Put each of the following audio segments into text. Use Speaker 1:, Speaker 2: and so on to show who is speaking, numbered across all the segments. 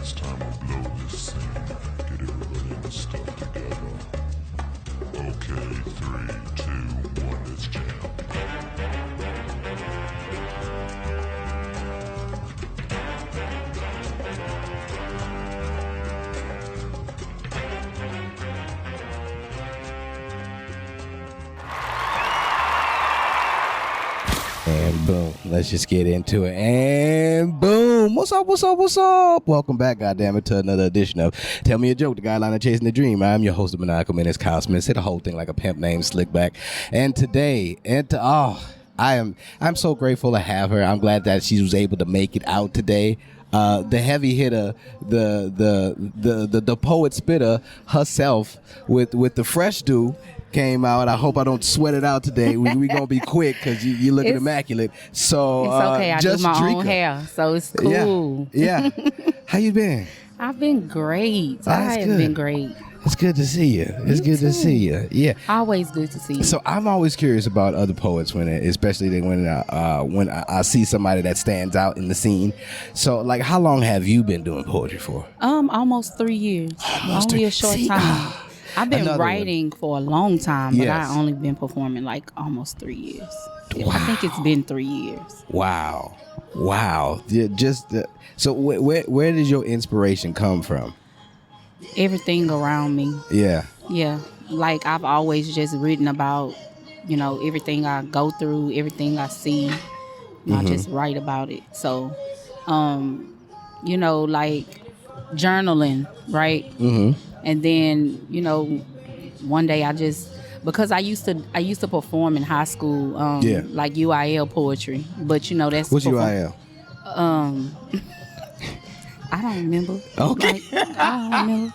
Speaker 1: It's time to blow this scene. Get everybody in the stuff together. Okay, 3, 2, 1, let's jam.
Speaker 2: And boom, let's just get into it. And boom, what's up, what's up, what's up? Welcome back, goddammit, to another edition of Tell Me a Joke, the guideline of chasing the dream. I'm your host of Maniacal, Menace, Kyle Smith. Say the whole thing like a pimp named Slickback. And today, I'm so grateful to have her. I'm glad that she was able to make it out today. The heavy hitter, the poet spitter herself with the fresh dew came out. I hope I don't sweat it out today. We gonna be quick because you looking immaculate. So
Speaker 3: it's okay. I
Speaker 2: Just
Speaker 3: do my
Speaker 2: Dricka.
Speaker 3: own hair, so it's cool.
Speaker 2: Yeah. How you been?
Speaker 3: I've been great.
Speaker 2: That's
Speaker 3: I have
Speaker 2: good.
Speaker 3: been great.
Speaker 2: It's good to see you. It's
Speaker 3: You
Speaker 2: good to
Speaker 3: too.
Speaker 2: see you. Yeah.
Speaker 3: Always good to see you.
Speaker 2: So I'm always curious about other poets especially when I see somebody that stands out in the scene. So like, how long have you been doing poetry for?
Speaker 3: Almost 3 years.
Speaker 2: Almost
Speaker 3: Only
Speaker 2: 3
Speaker 3: a short
Speaker 2: see,
Speaker 3: time. I've been
Speaker 2: another one.
Speaker 3: writing for a long time, but
Speaker 2: Yes.
Speaker 3: I only been performing like almost 3 years. I think it's been 3 years.
Speaker 2: Wow. Yeah, so where did your inspiration come from?
Speaker 3: Everything around me.
Speaker 2: Yeah.
Speaker 3: Yeah. Like I've always just written about, everything I go through, everything I see. I just write about it. So, like journaling, right? Mm-hmm. And then, one day because I used to perform in high school, like UIL poetry. But that's
Speaker 2: What's UIL?
Speaker 3: I don't remember.
Speaker 2: Okay.
Speaker 3: I don't remember.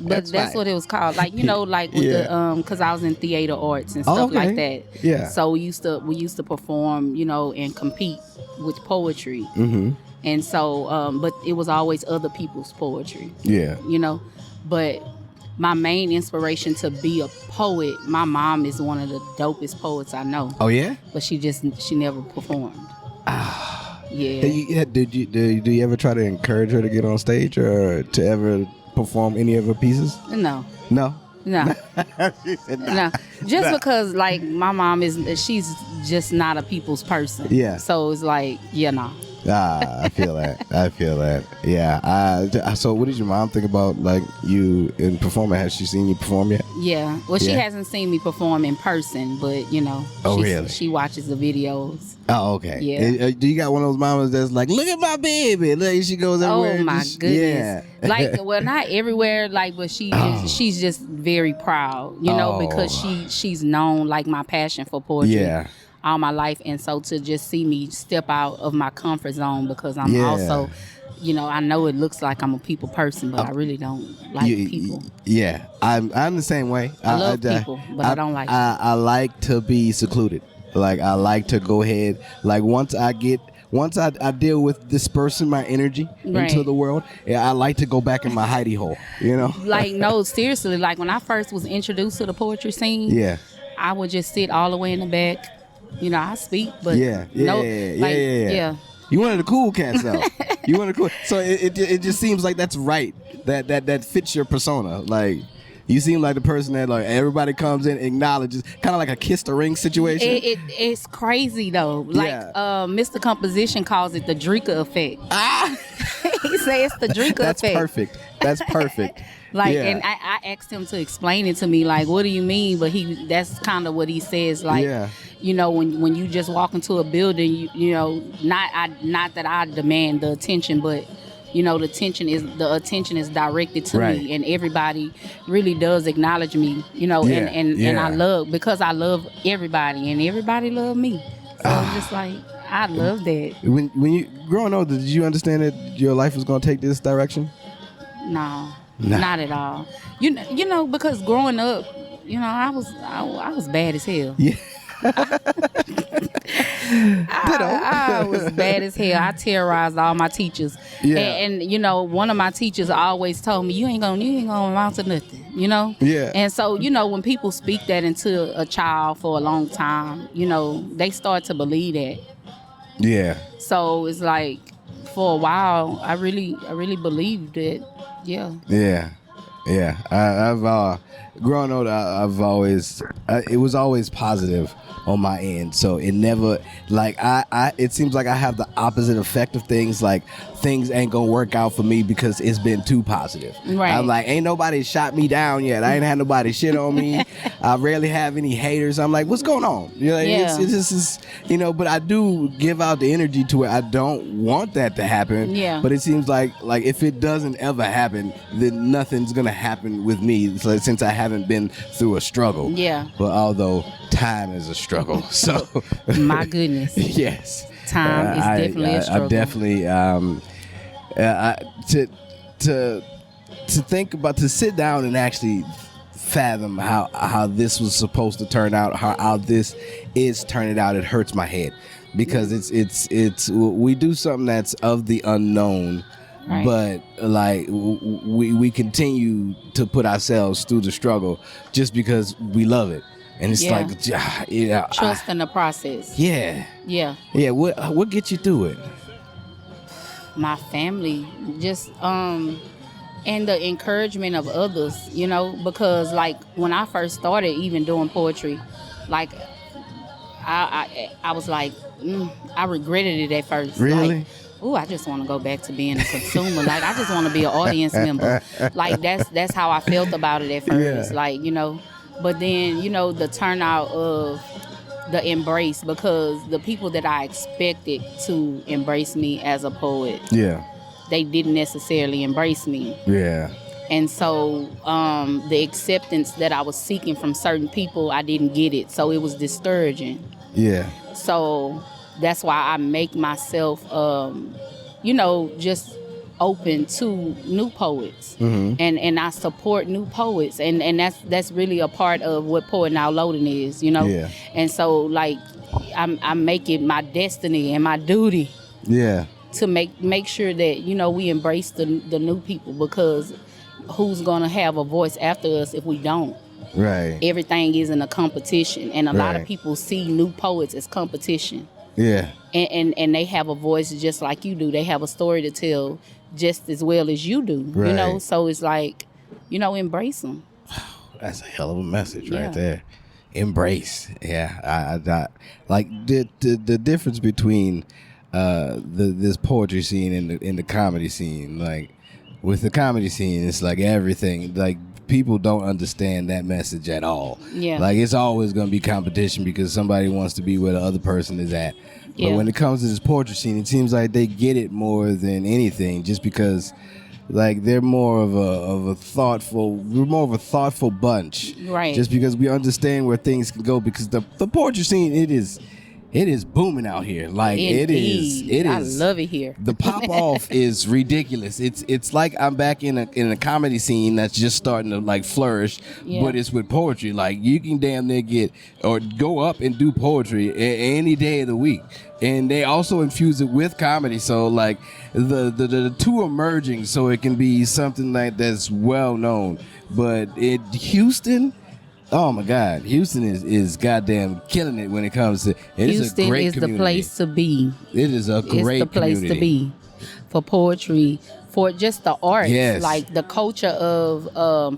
Speaker 3: But that's what it was called. Like, like with the cause I was in theater arts and stuff like that.
Speaker 2: Yeah.
Speaker 3: So we used to perform, and compete with poetry.
Speaker 2: Mm-hmm.
Speaker 3: And so but it was always other people's poetry.
Speaker 2: Yeah.
Speaker 3: But my main inspiration to be a poet, my mom is one of the dopest poets I know.
Speaker 2: Oh yeah?
Speaker 3: But she never performed. Yeah.
Speaker 2: Do you ever try to encourage her to get on stage or to ever perform any of her pieces?
Speaker 3: No.
Speaker 2: No.
Speaker 3: She said no. Just because like my mom she's just not a people's person.
Speaker 2: Yeah.
Speaker 3: So it's like, no.
Speaker 2: I feel that. Yeah. So what did your mom think about like you in performing? Has she seen you perform yet?
Speaker 3: Yeah. Well, she
Speaker 2: Yeah.
Speaker 3: hasn't seen me perform in person, but
Speaker 2: Oh, really?
Speaker 3: She watches the videos.
Speaker 2: Oh, okay.
Speaker 3: Yeah.
Speaker 2: Do you got one of those mamas that's like, look at my baby? Look, she goes everywhere.
Speaker 3: Oh my
Speaker 2: Yeah.
Speaker 3: goodness! Like, well, not everywhere. Like, but she's just very proud, because she's known like my passion for poetry.
Speaker 2: Yeah.
Speaker 3: All my life, and so to just see me step out of my comfort zone because I'm also, I know it looks like I'm a people person, but I really don't like people.
Speaker 2: Yeah, I'm the same way.
Speaker 3: I love people, but I don't like people.
Speaker 2: I like to be secluded. Like I like to go ahead. Like once I deal with dispersing my energy into the world, I like to go back in my hidey hole.
Speaker 3: Like no, seriously. Like when I first was introduced to the poetry scene, I would just sit all the way in the back. I speak, but
Speaker 2: yeah. You one of the cool cats, though. You one of the cool. So it just seems like that's right. That fits your persona. Like you seem like the person that like everybody comes in, acknowledges, kind of like a kiss the ring situation.
Speaker 3: It's crazy though. Like Mr. Composition calls it the Dricka effect. He says it's the Dricka
Speaker 2: That's
Speaker 3: effect.
Speaker 2: That's perfect.
Speaker 3: And I asked him to explain it to me, like, what do you mean? But that's kind of what he says, like, when you just walk into a building, not that I demand the attention, but the attention is directed to me, and everybody really does acknowledge me, and I love everybody, and everybody love me. So it's just like I love that.
Speaker 2: When you growing up, did you understand that your life was going to take this direction?
Speaker 3: No.
Speaker 2: Nah.
Speaker 3: Not at all. Because growing up, I was bad as hell.
Speaker 2: Yeah.
Speaker 3: I was bad as hell. I terrorized all my teachers.
Speaker 2: Yeah.
Speaker 3: And one of my teachers always told me, you ain't gonna amount to nothing,
Speaker 2: Yeah.
Speaker 3: And so, when people speak that into a child for a long time, they start to believe that.
Speaker 2: Yeah.
Speaker 3: So it's like, for a while, I really believed it. Yeah.
Speaker 2: Yeah. I've growing older, I've always it was always positive on my end. So it never like it seems like I have the opposite effect of things. Like things ain't gonna work out for me because it's been too positive.
Speaker 3: Right.
Speaker 2: I'm like, ain't nobody shot me down yet. I ain't had nobody shit on me. I rarely have any haters. I'm like, what's going on? You know,
Speaker 3: Yeah.
Speaker 2: it's just you know, but I do give out the energy to it. I don't want that to happen.
Speaker 3: Yeah.
Speaker 2: But it seems like if it doesn't ever happen, then nothing's gonna happen with me since I haven't been through a struggle.
Speaker 3: Yeah.
Speaker 2: But although time is a struggle, so
Speaker 3: My goodness.
Speaker 2: yes,
Speaker 3: Time is definitely a struggle.
Speaker 2: I definitely to think about, to sit down and actually fathom how this was supposed to turn out, how this is turning out. It hurts my head because it's we do something that's of the unknown.
Speaker 3: Right.
Speaker 2: But like we continue to put ourselves through the struggle just because we love it, and it's like
Speaker 3: trust in the process.
Speaker 2: Yeah. What gets you through it?
Speaker 3: My family, just and the encouragement of others, you know, because like when I first started even doing poetry, like I was like I regretted it at first.
Speaker 2: Really?
Speaker 3: Like, ooh, I just want to go back to being a consumer. Like, I just want to be an audience member. Like, that's how I felt about it at first.
Speaker 2: Yeah.
Speaker 3: Like, you know, but then, you know, the turnout of the embrace, because the people that I expected to embrace me as a poet, they didn't necessarily embrace me.
Speaker 2: Yeah.
Speaker 3: And so the acceptance that I was seeking from certain people, I didn't get it. So it was discouraging.
Speaker 2: Yeah.
Speaker 3: So that's why I make myself, you know, just open to new poets, and I support new poets, and that's really a part of what Poet Now Loading is, you know.
Speaker 2: Yeah.
Speaker 3: And so like I make it my destiny and my duty, to make sure that, you know, we embrace the new people, because who's gonna have a voice after us if we don't?
Speaker 2: Right.
Speaker 3: Everything isn't a competition, and a lot of
Speaker 2: Right.
Speaker 3: people see new poets as competition.
Speaker 2: Yeah.
Speaker 3: And they have a voice just like you do. They have a story to tell just as well as you do.
Speaker 2: Right.
Speaker 3: You know, so it's like, you know, embrace them.
Speaker 2: That's a hell of a message
Speaker 3: Yeah.
Speaker 2: right there. Embrace. Yeah. I like the difference between this poetry scene and the comedy scene. Like with the comedy scene, it's like everything, like people don't understand that message at all.
Speaker 3: Yeah.
Speaker 2: Like it's always going to be competition because somebody wants to be where the other person is at.
Speaker 3: Yeah.
Speaker 2: But when it comes to this poetry scene, it seems like they get it more than anything, just because like they're more of a thoughtful bunch.
Speaker 3: Right.
Speaker 2: Just because we understand where things can go, because the poetry scene, it is booming out here. Like it is.
Speaker 3: I love it here.
Speaker 2: The pop off is ridiculous. It's like I'm back in a comedy scene that's just starting to like flourish, but it's with poetry. Like you can damn near get or go up and do poetry any day of the week, and they also infuse it with comedy. So like the two are merging, so it can be something like that's well known. But Houston. Oh my God, Houston is goddamn killing it when it comes to.
Speaker 3: Houston is
Speaker 2: community.
Speaker 3: the place to be.
Speaker 2: It is a great
Speaker 3: It's the place
Speaker 2: community.
Speaker 3: to be for poetry, for just the arts.
Speaker 2: Yes.
Speaker 3: Like the culture of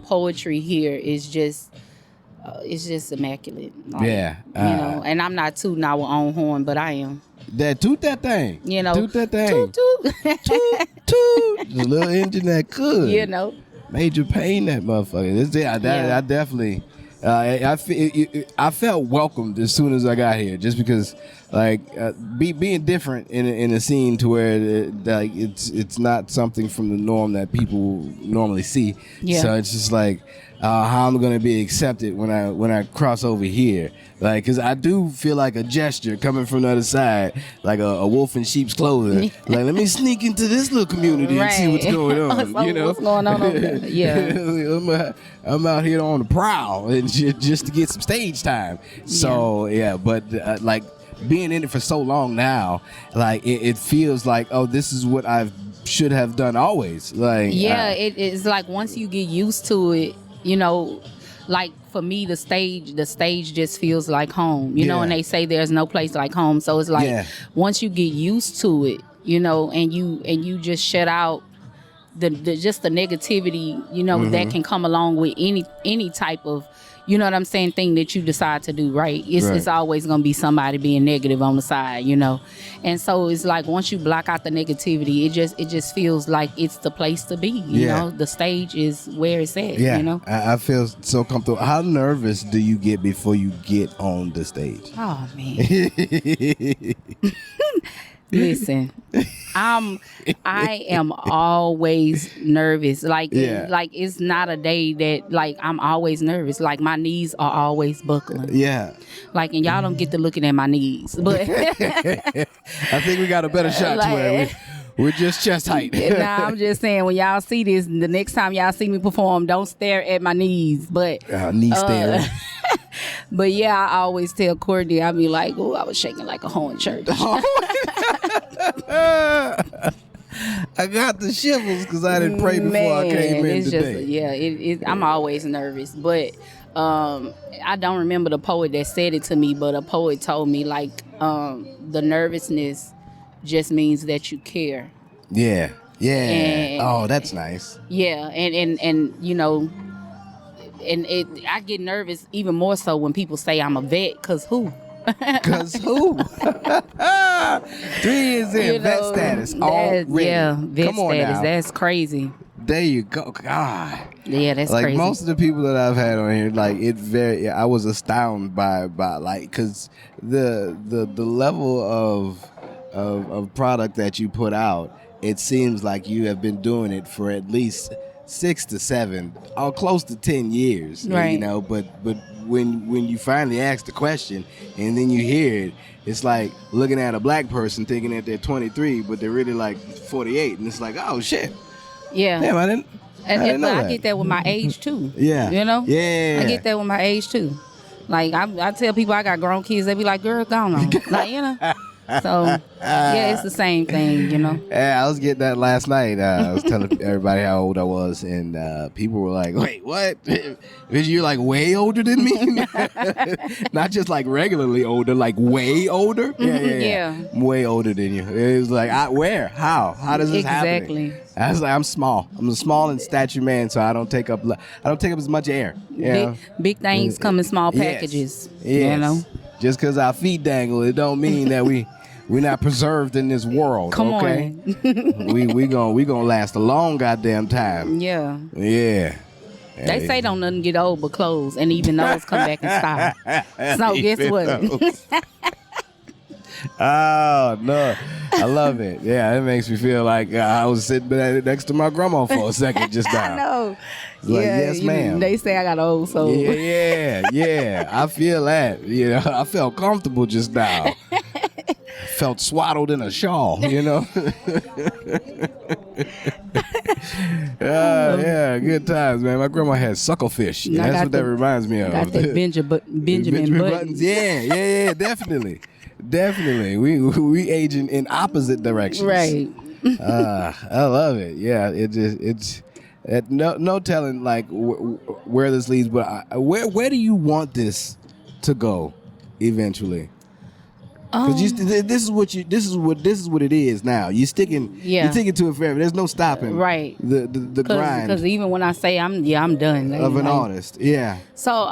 Speaker 3: poetry here is just it's just immaculate. Like,
Speaker 2: Yeah.
Speaker 3: you know, and I'm not tooting our own horn, but I am.
Speaker 2: Toot that thing.
Speaker 3: You know,
Speaker 2: Toot that thing.
Speaker 3: Toot, toot.
Speaker 2: Toot, toot. The little engine that could.
Speaker 3: You know.
Speaker 2: Major pain, that motherfucker. I definitely. I felt welcomed as soon as I got here, just because, like, being different in a scene to where like it's not something from the norm that people normally see.
Speaker 3: Yeah.
Speaker 2: So it's just like how I'm gonna be accepted when I cross over here, like, cause I do feel like a gesture coming from the other side, like a wolf in sheep's clothing. Like, let me sneak into this little community and see what's going on.
Speaker 3: So
Speaker 2: you know
Speaker 3: what's going on over there? Yeah.
Speaker 2: I'm out here on the prowl and just to get some stage time. So but like being in it for so long now, like it feels like, oh, this is what I should have done always. Like
Speaker 3: it's like once you get used to it, you know, like for me, the stage just feels like home, you know, and they say there's no place like home. So it's like once you get used to it, you know, and you just shut out the just the negativity, you know, that can come along with any type of, you know what I'm saying, thing that you decide to do, right? It's always going to be somebody being negative on the side, you know? And so it's like once you block out the negativity, it just feels like it's the place to be, you know? The stage is where it's at, you know?
Speaker 2: I feel so comfortable. How nervous do you get before you get on the stage?
Speaker 3: Oh, man. Listen, I am always nervous. Like it's not a day that like I'm always nervous. Like my knees are always buckling.
Speaker 2: Yeah.
Speaker 3: Like, and y'all don't get to looking at my knees, but
Speaker 2: I think we got a better shot to it. We're just chest height.
Speaker 3: Nah, I'm just saying, when y'all see this, the next time y'all see me perform, don't stare at my knees. But
Speaker 2: knee staring.
Speaker 3: But yeah, I always tell Courtney, I be like, oh, I was shaking like a hoe in church.
Speaker 2: I got the shivers because I didn't pray before I came in today.
Speaker 3: I'm always nervous. But I don't remember the poet that said it to me, but a poet told me, like, the nervousness just means that you care.
Speaker 2: Yeah. And, that's nice.
Speaker 3: Yeah, and you know, and I get nervous even more so when people say I'm a vet, cause who?
Speaker 2: 'Cause who? 3 years in,
Speaker 3: you know,
Speaker 2: vet status already.
Speaker 3: Yeah, vet
Speaker 2: Come on
Speaker 3: status.
Speaker 2: now.
Speaker 3: That's crazy.
Speaker 2: There you go. God.
Speaker 3: Yeah, that's
Speaker 2: like
Speaker 3: crazy.
Speaker 2: Most of the people that I've had on here, like I was astounded by like, cause the level of product that you put out, it seems like you have been doing it for at least 6 to 7 or close to 10 years,
Speaker 3: right?
Speaker 2: You know, but when you finally ask the question and then you hear it, it's like looking at a black person thinking that they're 23, but they're really like 48, and it's like, oh shit.
Speaker 3: Yeah.
Speaker 2: Damn, I didn't know that.
Speaker 3: I get that with my age too.
Speaker 2: Yeah.
Speaker 3: You know?
Speaker 2: Yeah.
Speaker 3: I get that with my age too. Like I tell people I got grown kids, they be like, girl, go on. Like, you know. So yeah, it's the same thing, you know.
Speaker 2: Yeah, I was getting that last night. I was telling everybody how old I was, and people were like, "Wait, what? You're like way older than me? Not just like regularly older, like way older? Yeah. I'm way older than you." It was like, where? How does this happen?
Speaker 3: Exactly.
Speaker 2: I was like, I'm small. I'm a small in stature man, so I don't take up as much air.
Speaker 3: Big things come in small packages.
Speaker 2: Yes.
Speaker 3: You know.
Speaker 2: Just because our feet dangle, it don't mean that we're not preserved in this world.
Speaker 3: Come
Speaker 2: okay?
Speaker 3: on.
Speaker 2: we gonna last a long goddamn time.
Speaker 3: Yeah.
Speaker 2: Yeah.
Speaker 3: They say don't nothing get old but clothes, and even those come back in style. So guess what?
Speaker 2: Oh no, I love it. Yeah, it makes me feel like I was sitting next to my grandma for a second just now.
Speaker 3: I know.
Speaker 2: It's like, yes, ma'am.
Speaker 3: They say I got old soul.
Speaker 2: Yeah. I feel that. You know, I felt comfortable just now. Felt swaddled in a shawl. You know. Yeah, good times, man. My grandma had sucklefish. That's what that reminds me of.
Speaker 3: Got that Benjamin Buttons.
Speaker 2: Yeah, definitely. We aging in opposite directions.
Speaker 3: Right.
Speaker 2: I love it. Yeah, it's no telling like where this leads, but where do you want this to go eventually? Because this is what it is now. You're sticking to it forever. There's no stopping.
Speaker 3: Right.
Speaker 2: The grind.
Speaker 3: Because even when I say I'm done.
Speaker 2: Of an artist. Yeah.
Speaker 3: So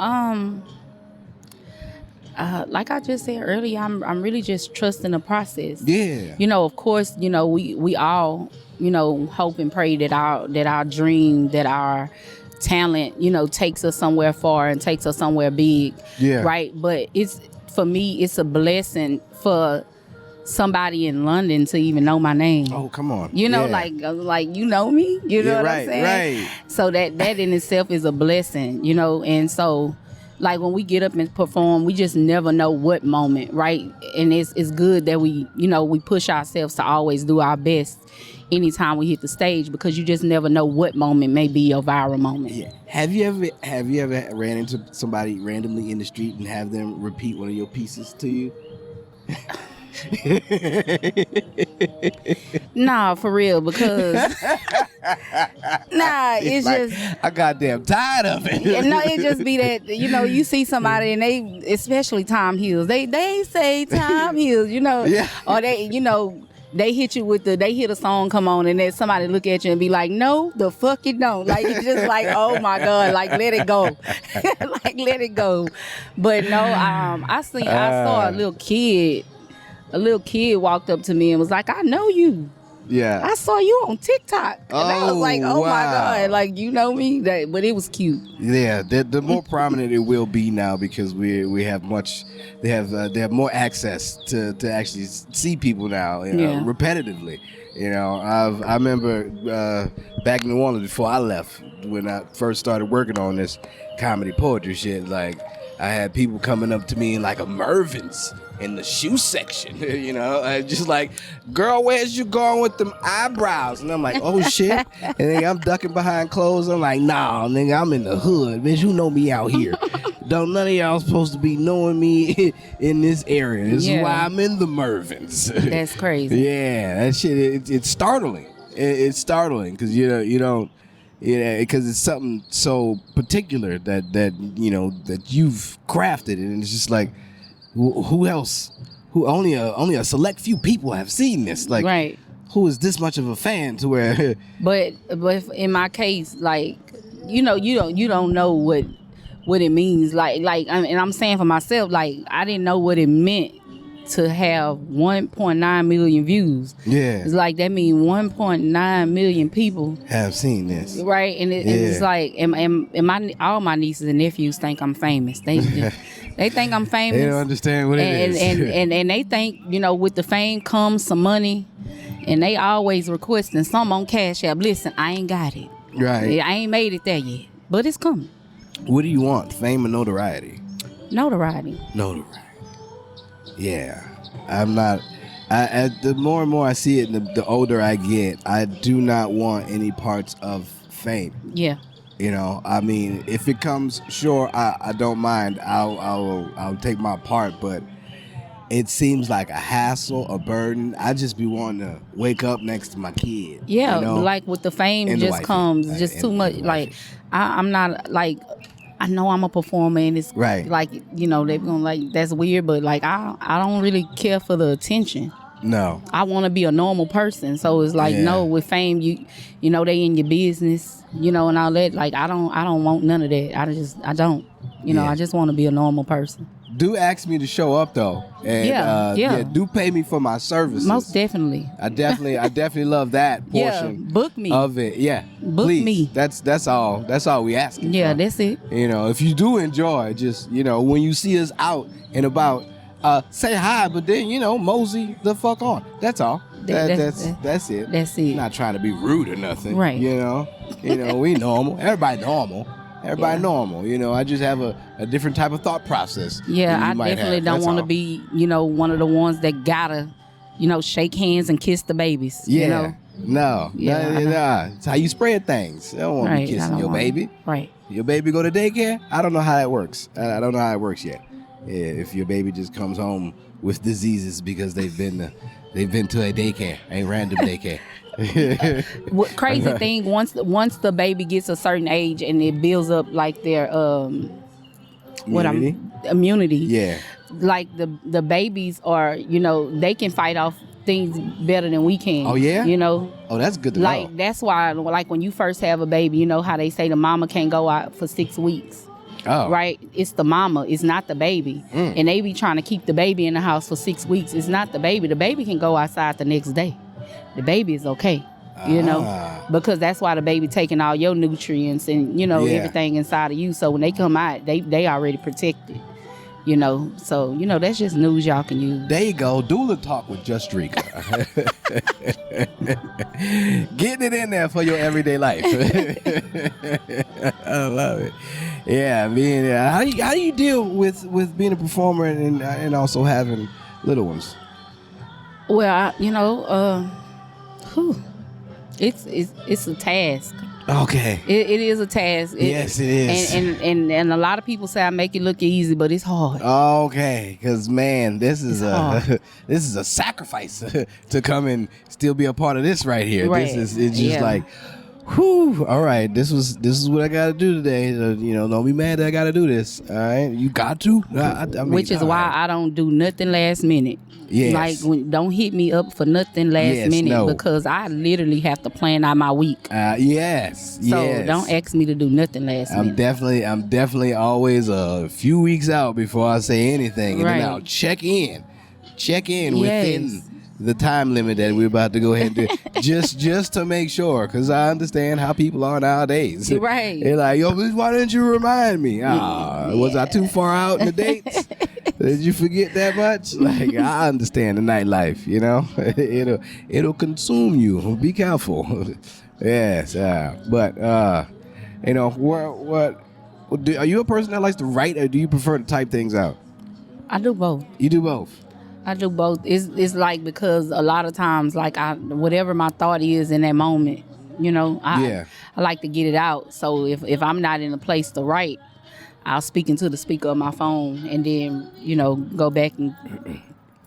Speaker 3: like I just said earlier, I'm really just trusting the process.
Speaker 2: Yeah.
Speaker 3: You know, of course, you know, we all, you know, hope and pray that our dream, that our talent, you know, takes us somewhere far and takes us somewhere big.
Speaker 2: Yeah.
Speaker 3: Right. But for me, it's a blessing for somebody in London to even know my name.
Speaker 2: Oh, come on.
Speaker 3: You know, like you know me. You know what I'm saying? Right. So that in itself is a blessing, you know, and so like when we get up and perform, we just never know what moment, right? And it's good that we push ourselves to always do our best anytime we hit the stage, because you just never know what moment may be your viral moment.
Speaker 2: Yeah. Have you ever ran into somebody randomly in the street and have them repeat one of your pieces to you?
Speaker 3: Nah, for real, because it's like, just
Speaker 2: I goddamn tired of it.
Speaker 3: No, it just be that, you know, you see somebody and they, especially Tom Hills, they say Tom Hills, you know, or they, you know, they hit you with they hit a song come on and then somebody look at you and be like, no, the fuck you don't. Like, it's just like, oh my God, like, let it go. Like, let it go. But no, I saw a little kid walked up to me and was like, I know you.
Speaker 2: Yeah.
Speaker 3: I saw you on TikTok. And I was like, oh
Speaker 2: wow.
Speaker 3: my God, like, you know me? But it was cute.
Speaker 2: Yeah, the more prominent it will be now because we have they have more access to actually see people now, repetitively. You know, I remember back in New Orleans before I left, when I first started working on this comedy poetry shit, like I had people coming up to me in like a Mervyn's in the shoe section, you know, just like, girl, where's you going with them eyebrows? And I'm like, oh shit. And then I'm ducking behind clothes. I'm like, nah, nigga, I'm in the hood. Bitch, you know me out here. Don't none of y'all supposed to be knowing me in this area. This is why I'm in the Mervyn's.
Speaker 3: That's crazy.
Speaker 2: Yeah, that shit, it's startling. It's startling because you don't. Yeah, because it's something so particular that you know that you've crafted, and it's just like, who else? Who only a select few people have seen this. Like,
Speaker 3: right.
Speaker 2: Who is this much of a fan to where?
Speaker 3: But in my case, like, you know, you don't know what it means. Like, and I'm saying for myself, like, I didn't know what it meant to have 1.9 million views. Yeah. It's like that means 1.9 million people
Speaker 2: have seen this.
Speaker 3: Right. And it's like, and all my nieces and nephews think I'm famous. They think I'm famous.
Speaker 2: They don't understand what it is.
Speaker 3: And they think, you know, with the fame comes some money, and they always requesting some on Cash App. Listen, I ain't got it.
Speaker 2: Right.
Speaker 3: I ain't made it there yet, but it's coming.
Speaker 2: What do you want? Fame or notoriety?
Speaker 3: Notoriety.
Speaker 2: Yeah, I'm not. The more and more I see it, the older I get, I do not want any parts of fame.
Speaker 3: Yeah.
Speaker 2: You know, I mean, if it comes, sure, I don't mind. I'll take my part, but it seems like a hassle, a burden. I just be wanting to wake up next to my kid.
Speaker 3: Yeah,
Speaker 2: you know?
Speaker 3: like with the fame
Speaker 2: and
Speaker 3: just comes just too much. Like I'm not like. I know I'm a performer and it's like, you know, they're gonna like, that's weird, but like I don't really care for the attention. No. I want to be a normal person. So it's like, no, with fame, you know, they in your business, you know, and all that. Like I don't want none of that. I don't. You know, I just want to be a normal person.
Speaker 2: Do ask me to show up though, and do pay me for my services.
Speaker 3: Most definitely.
Speaker 2: I definitely love that portion.
Speaker 3: Book me
Speaker 2: of it. Yeah,
Speaker 3: book
Speaker 2: please.
Speaker 3: Me.
Speaker 2: That's all we asking.
Speaker 3: Yeah,
Speaker 2: for.
Speaker 3: That's it.
Speaker 2: You know, if you do enjoy, just, you know, when you see us out and about, say hi, but then, you know, mosey the fuck on. That's all. That's it.
Speaker 3: That's it.
Speaker 2: Not trying to be rude or nothing.
Speaker 3: Right.
Speaker 2: You know, we normal. Everybody normal. Normal, you know. I just have a different type of thought process.
Speaker 3: Yeah, I definitely don't want to be, you know, one of the ones that gotta, you know, shake hands and kiss the babies.
Speaker 2: Yeah.
Speaker 3: You know?
Speaker 2: No. It's how you spread things. I don't want to be kissing your baby.
Speaker 3: Right.
Speaker 2: Your baby go to daycare? I don't know how that works. I don't know how it works yet. Yeah, if your baby just comes home with diseases because they've been to a daycare, a random daycare.
Speaker 3: What crazy thing, once the baby gets a certain age and it builds up like their immunity. Yeah. Like the babies are, you know, they can fight off things better than we can.
Speaker 2: Oh yeah?
Speaker 3: You know?
Speaker 2: Oh, that's good to know.
Speaker 3: Like that's why, like when you first have a baby, you know how they say the mama can't go out for 6 weeks. Oh. Right? It's the mama, it's not the baby. And they be trying to keep the baby in the house for 6 weeks. It's not the baby. The baby can go outside the next day. The baby is okay, you know, because that's why the baby taking all your nutrients and, you know, everything inside of you. So when they come out, they already protected, you know. So, you know, that's just news y'all can use.
Speaker 2: There you go. Doula Talk with Just Dricka. Getting it in there for your everyday life. I love it. Yeah, I mean, how do you deal with being a performer and also having little ones?
Speaker 3: Well, it's a task.
Speaker 2: Okay.
Speaker 3: It is a task.
Speaker 2: Yes, it is.
Speaker 3: And a lot of people say I make it look easy, but it's hard.
Speaker 2: Okay, because man, this is a sacrifice to come and still be a part of this right here.
Speaker 3: Right.
Speaker 2: It's just like, Whew. All right. This is what I got to do today. Don't be mad that I got to do this. All right. You got to. I mean,
Speaker 3: which is why I don't do nothing last minute.
Speaker 2: Yes.
Speaker 3: Like, don't hit me up for nothing last minute
Speaker 2: no.
Speaker 3: because I literally have to plan out my week.
Speaker 2: Yes.
Speaker 3: So don't ask me to do nothing last minute.
Speaker 2: I'm definitely always a few weeks out before I say anything, and then I'll check in within the time limit that we're about to go ahead and do, just to make sure, because I understand how people are nowadays.
Speaker 3: Right.
Speaker 2: They're like, yo, why didn't you remind me? Was I too far out in the dates? Did you forget that much? Like, I understand the nightlife, it'll consume you. Be careful. Yes, but are you a person that likes to write, or do you prefer to type things out?
Speaker 3: I do both.
Speaker 2: You do both.
Speaker 3: I do both. It's like, because a lot of times, like, whatever my thought is in that moment, I like to get it out. So if I'm not in a place to write, I'll speak into the speaker of my phone and then, go back and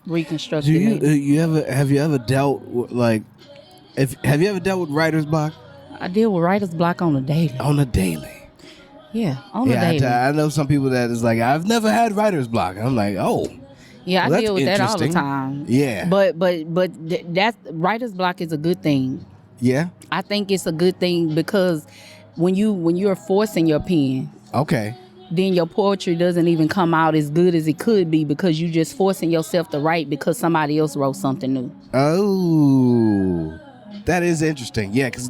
Speaker 3: reconstruct it.
Speaker 2: Have you ever dealt with, have you ever dealt with writer's block?
Speaker 3: I deal with writer's block on a daily.
Speaker 2: On a daily.
Speaker 3: Yeah, on a daily.
Speaker 2: I know some people that is like, I've never had writer's block. I'm like, oh.
Speaker 3: Yeah,
Speaker 2: well,
Speaker 3: I deal with that all the time.
Speaker 2: Yeah.
Speaker 3: But that writer's block is a good thing.
Speaker 2: Yeah.
Speaker 3: I think it's a good thing because when you're forcing your pen,
Speaker 2: okay,
Speaker 3: then your poetry doesn't even come out as good as it could be because you just forcing yourself to write because somebody else wrote something new.
Speaker 2: Oh, that is interesting. Yeah, because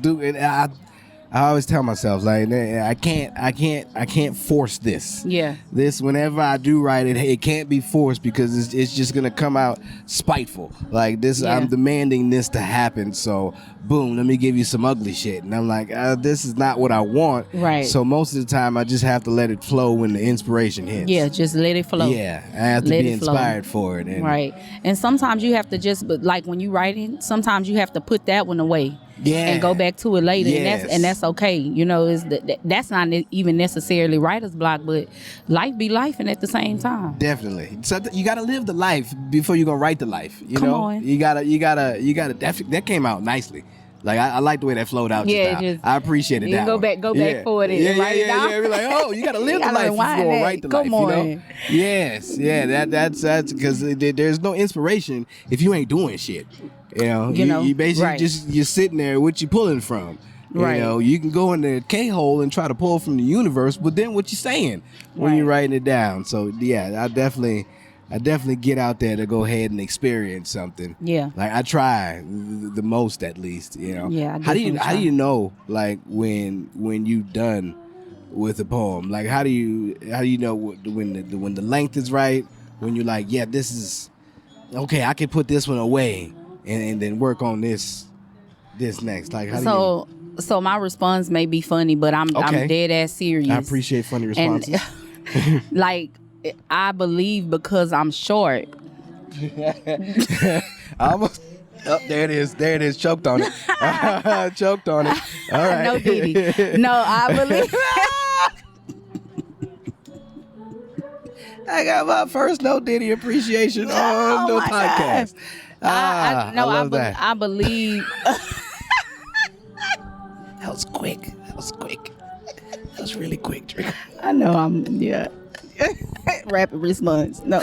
Speaker 2: I always tell myself, like, I can't force this.
Speaker 3: Yeah.
Speaker 2: This, whenever I do write it, it can't be forced because it's just gonna come out spiteful. Like this, I'm demanding this to happen. So, boom, let me give you some ugly shit. And I'm like, this is not what I want.
Speaker 3: Right.
Speaker 2: So most of the time, I just have to let it flow when the inspiration hits.
Speaker 3: Yeah, just let it flow.
Speaker 2: Yeah, I have to be inspired for it.
Speaker 3: Right. And sometimes you have to but like when you writing, sometimes you have to put that one away.
Speaker 2: Yeah.
Speaker 3: And go back to it later.
Speaker 2: Yes.
Speaker 3: And that's okay. That's not even necessarily writer's block, but life be life and at the same time.
Speaker 2: Definitely. So you gotta live the life before you're gonna write the life.
Speaker 3: Come on.
Speaker 2: You gotta that came out nicely. Like I like the way that flowed out.
Speaker 3: Yeah,
Speaker 2: I appreciated that.
Speaker 3: Go back forward and write it down.
Speaker 2: Yeah. We're like, oh, you gotta live the life if you're gonna write the life. Yes, yeah. That's because there's no inspiration if you ain't doing shit. You basically you're sitting there. What you pulling from?
Speaker 3: Right.
Speaker 2: You can go in the K-hole and try to pull from the universe, but then what you saying when you're writing it down? So yeah, I definitely get out there to go ahead and experience something.
Speaker 3: Yeah.
Speaker 2: Like I try the most, at least.
Speaker 3: Yeah.
Speaker 2: How do you know, like, when you done with a poem? Like how do you know when the length is right? When you're like, yeah, this is okay. I can put this one away and then work on this next. Like how
Speaker 3: So my response may be funny, but I'm dead ass serious.
Speaker 2: I appreciate funny responses.
Speaker 3: And, like, I believe because I'm short.
Speaker 2: Almost. Oh, there it is. Choked on it. Choked on it. All right.
Speaker 3: No, Diddy. No, I believe.
Speaker 2: I got my first No Diddy appreciation on the podcast. I love that.
Speaker 3: I believe.
Speaker 2: That was quick. That was really quick, Dricka.
Speaker 3: I know rapid response. No.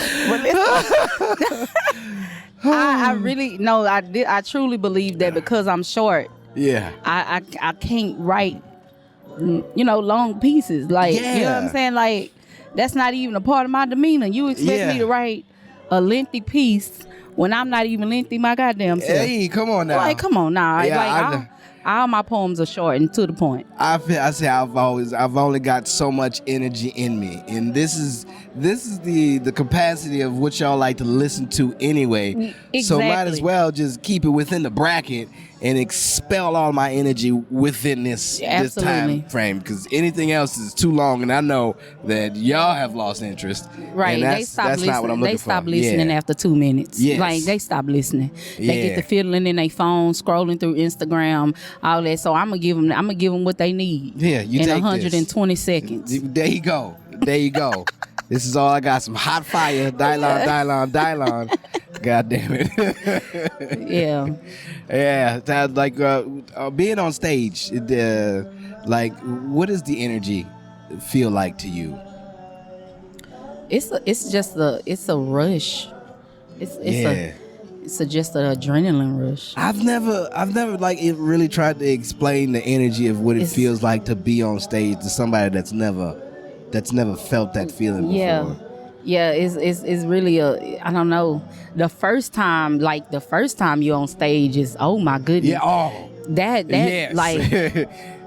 Speaker 3: I really no. I truly believe that because I'm short.
Speaker 2: Yeah.
Speaker 3: I can't write. Long pieces. Like you know what I'm saying. Like that's not even a part of my demeanor. You expect me to write a lengthy piece when I'm not even lengthy my goddamn self.
Speaker 2: Hey, come on now.
Speaker 3: Like, come on now.
Speaker 2: Yeah,
Speaker 3: all my poems are short and to the point.
Speaker 2: I say I've only got so much energy in me, and this is the capacity of what y'all like to listen to anyway.
Speaker 3: Exactly.
Speaker 2: So might as well just keep it within the bracket and expel all my energy within this time frame, because anything else is too long, and I know that y'all have lost interest.
Speaker 3: Right,
Speaker 2: that's not what I'm looking for.
Speaker 3: They stop listening after 2 minutes.
Speaker 2: Yes.
Speaker 3: Like they stop listening. They get to fiddling in their phone, scrolling through Instagram, all that. So I'm gonna give them what they need.
Speaker 2: Yeah, you
Speaker 3: in
Speaker 2: take
Speaker 3: 120 seconds.
Speaker 2: There you go. This is all I got. Some hot fire, Dylon. God damn it.
Speaker 3: Yeah.
Speaker 2: Yeah, that, like being on stage, like what does the energy feel like to you?
Speaker 3: It's a rush.
Speaker 2: Yeah.
Speaker 3: It's just an adrenaline rush.
Speaker 2: I've never like it really tried to explain the energy of what it feels like to be on stage to somebody that's never felt that feeling before.
Speaker 3: Yeah, it's really I don't know. The first time you're on stage is, oh my goodness.
Speaker 2: Yeah, oh.
Speaker 3: That
Speaker 2: Yes.
Speaker 3: like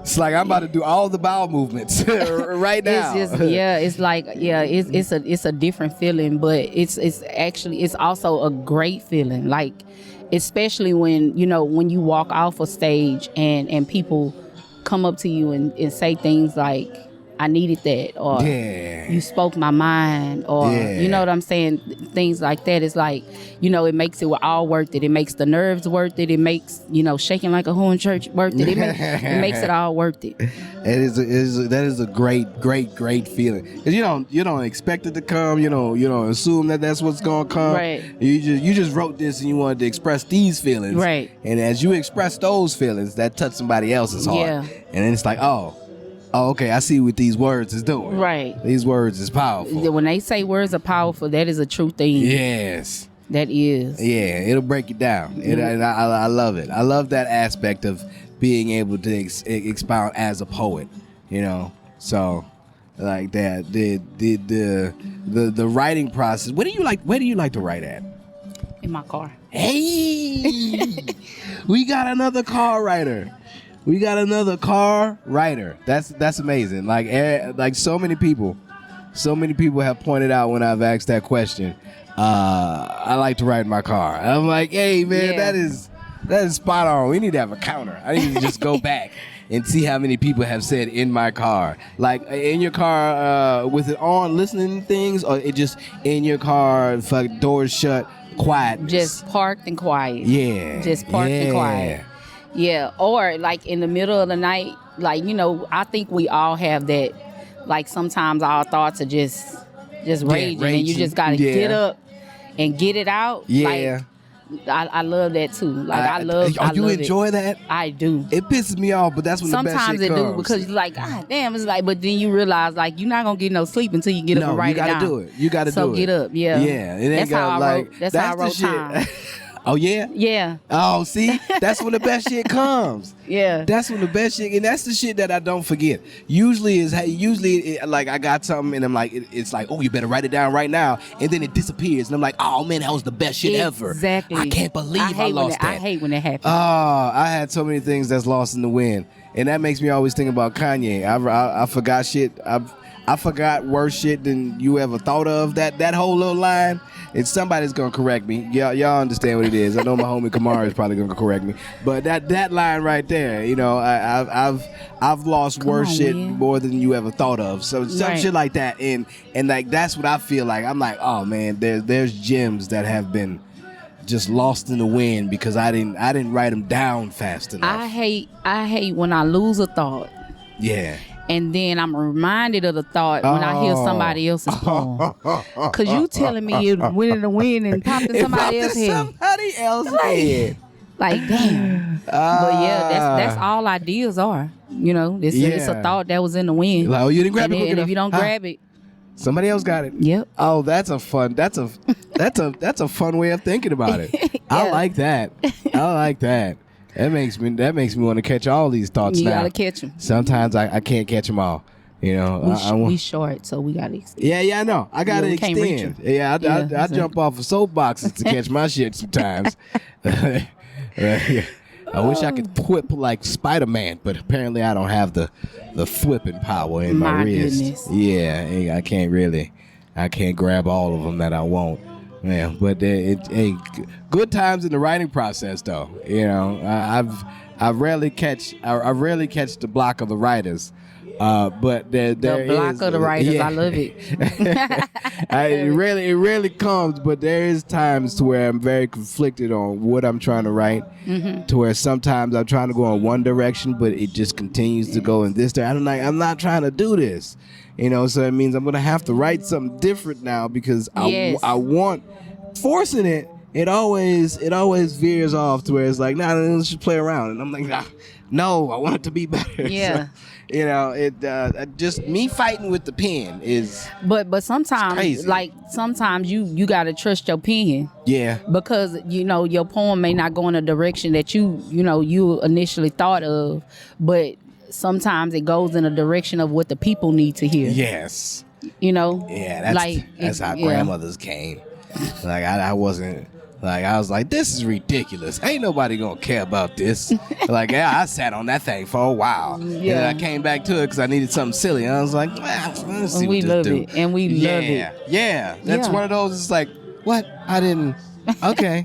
Speaker 2: it's like I'm about to do all the bowel movements right now.
Speaker 3: It's a different feeling, but it's also a great feeling. Like, especially when you walk off a stage and people come up to you and say things like, I needed that, or you spoke my mind, or you know what I'm saying, things like that. It's like, it makes it all worth it. It makes the nerves worth it. It makes shaking like a horn church worth it. It makes it all worth it.
Speaker 2: That is a great feeling, because you don't expect it to come. You don't assume that that's what's gonna come.
Speaker 3: Right.
Speaker 2: You just wrote this and you wanted to express these feelings.
Speaker 3: Right.
Speaker 2: And as you express those feelings, that touched somebody else's heart.
Speaker 3: Yeah.
Speaker 2: And then it's like, oh, okay, I see what these words is doing.
Speaker 3: Right.
Speaker 2: These words is powerful.
Speaker 3: When they say words are powerful, that is a true thing.
Speaker 2: Yes.
Speaker 3: That is.
Speaker 2: Yeah, it'll break it down.
Speaker 3: Mm-hmm.
Speaker 2: And I love it. I love that aspect of being able to expound as a poet, So, like that, the writing process. Where do you like to write at?
Speaker 3: In my car.
Speaker 2: Hey, we got another car writer. That's amazing. Like so many people have pointed out when I've asked that question. I like to write in my car. I'm like, hey man, that is spot on. We need to have a counter. I need to just go back and see how many people have said in my car. Like in your car with it on, listening to things, or it just in your car, doors shut, quiet.
Speaker 3: Just parked and quiet.
Speaker 2: Yeah.
Speaker 3: Just parked and quiet. Yeah, or like in the middle of the night, like, I think we all have that. Like, sometimes our thoughts are just raging, and you just gotta get up and get it out.
Speaker 2: Yeah.
Speaker 3: Like, I love that too. Like, I love
Speaker 2: enjoy that?
Speaker 3: I do.
Speaker 2: It pisses me off, but that's when the best shit comes.
Speaker 3: Sometimes it do, because you're like, God damn, it's like, but then you realize, like, you're not gonna get no sleep until you get up and write it down.
Speaker 2: You gotta do it. You gotta do it.
Speaker 3: So get up, yeah.
Speaker 2: Yeah. It ain't
Speaker 3: that's how I wrote time.
Speaker 2: Oh, yeah?
Speaker 3: Yeah.
Speaker 2: Oh, see? That's when the best shit comes.
Speaker 3: Yeah.
Speaker 2: That's when the best shit, and that's the shit that I don't forget. Usually, like, I got something, and I'm like, it's like, oh, you better write it down right now, and then it disappears, and I'm like, oh, man, that was the best shit ever.
Speaker 3: Exactly.
Speaker 2: I can't believe I lost that.
Speaker 3: I hate when that happens.
Speaker 2: Oh, I had so many things that's lost in the wind, and that makes me always think about Kanye. I forgot shit. I forgot worse shit than you ever thought of. That whole little line. And somebody's gonna correct me. Y'all understand what it is. I know my homie Kamara is probably gonna correct me. But that line right there, I've lost worse shit more than you ever thought of. So some shit like that, and like that's what I feel like. I'm like, oh man, there's gems that have been just lost in the wind because I didn't write them down fast enough.
Speaker 3: I hate when I lose a thought.
Speaker 2: Yeah.
Speaker 3: And then I'm reminded of the thought when I hear somebody else's poem. Because you telling me it went in the wind and popped in somebody else's head.
Speaker 2: Somebody else's head.
Speaker 3: Like, damn. But yeah, that's all ideas are. It's a thought that was in the wind.
Speaker 2: Like, oh, you didn't grab it.
Speaker 3: And if you don't grab it,
Speaker 2: somebody else got it.
Speaker 3: Yep.
Speaker 2: Oh, that's a fun way of thinking about it.
Speaker 3: Yeah.
Speaker 2: I like that. That makes me want to catch all these thoughts now.
Speaker 3: You gotta catch them.
Speaker 2: Sometimes I can't catch them all.
Speaker 3: We short, so we gotta extend.
Speaker 2: Yeah, I know. I gotta extend.
Speaker 3: Can't reach 'em.
Speaker 2: I jump off of soapboxes to catch my shit sometimes. I wish I could whip like Spider-Man, but apparently I don't have the whipping power in my wrist.
Speaker 3: Goodness.
Speaker 2: Yeah, I can't grab all of them that I want. Yeah, but good times in the writing process, though. I rarely catch the block of the writers, but there
Speaker 3: the block
Speaker 2: is,
Speaker 3: of the writers.
Speaker 2: yeah.
Speaker 3: I love it.
Speaker 2: It rarely comes, but there is times to where I'm very conflicted on what I'm trying to write. Mm-hmm. To where sometimes I'm trying to go in one direction, but it just continues to go in this direction. I'm like, I'm not trying to do this. So it means I'm gonna have to write something different now because I want forcing it it always veers off to where it's like, nah, let's just play around. And I'm like, nah, no, I want it to be better.
Speaker 3: Yeah.
Speaker 2: So, you know, it just me fighting with the pen is.
Speaker 3: But sometimes,
Speaker 2: crazy.
Speaker 3: like sometimes you gotta trust your pen.
Speaker 2: Yeah.
Speaker 3: Because you know your poem may not go in a direction that you initially thought of, but sometimes it goes in a direction of what the people need to hear.
Speaker 2: Yes.
Speaker 3: You know.
Speaker 2: Yeah. That's how
Speaker 3: yeah.
Speaker 2: grandmothers came. Like I wasn't. Like I was like, this is ridiculous. Ain't nobody gonna care about this. Like, yeah, I sat on that thing for a while, and then I came back to it because I needed something silly. And I was like, let's see what this do.
Speaker 3: And we love it.
Speaker 2: Yeah, that's one of those. It's like, what? I didn't. Okay.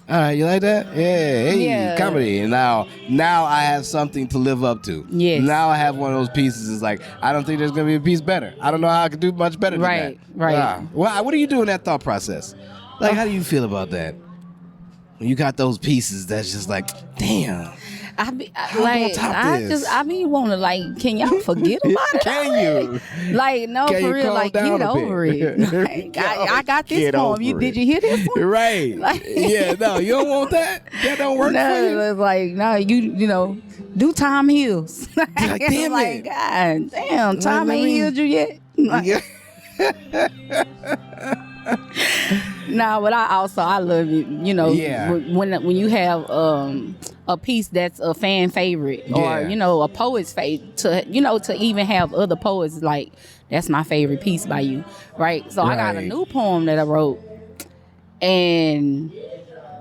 Speaker 2: All right, you like that? Yeah, hey, comedy. And now I have something to live up to.
Speaker 3: Yes.
Speaker 2: Now I have one of those pieces. It's like, I don't think there's gonna be a piece better. I don't know how I could do much better than that.
Speaker 3: Right.
Speaker 2: Well, what do you do in that thought process? Like, how do you feel about that? When you got those pieces that's just like, damn.
Speaker 3: I be want to like, can y'all forget about it?
Speaker 2: Can you?
Speaker 3: Like, no,
Speaker 2: can
Speaker 3: for real, like, get over it. Like, I got this poem. Did you hear this one?
Speaker 2: Right. Like, yeah, no, you don't want that? That don't work for you?
Speaker 3: It's like, no, you know, do time heals.
Speaker 2: Like, damn
Speaker 3: like, God damn, time ain't healed you yet. Like, nah, but I love it. You know, when you have a piece that's a fan favorite, or you know, a poet's favorite, to even have other poets like, that's my favorite piece by you, right? So I got a new poem that I wrote, and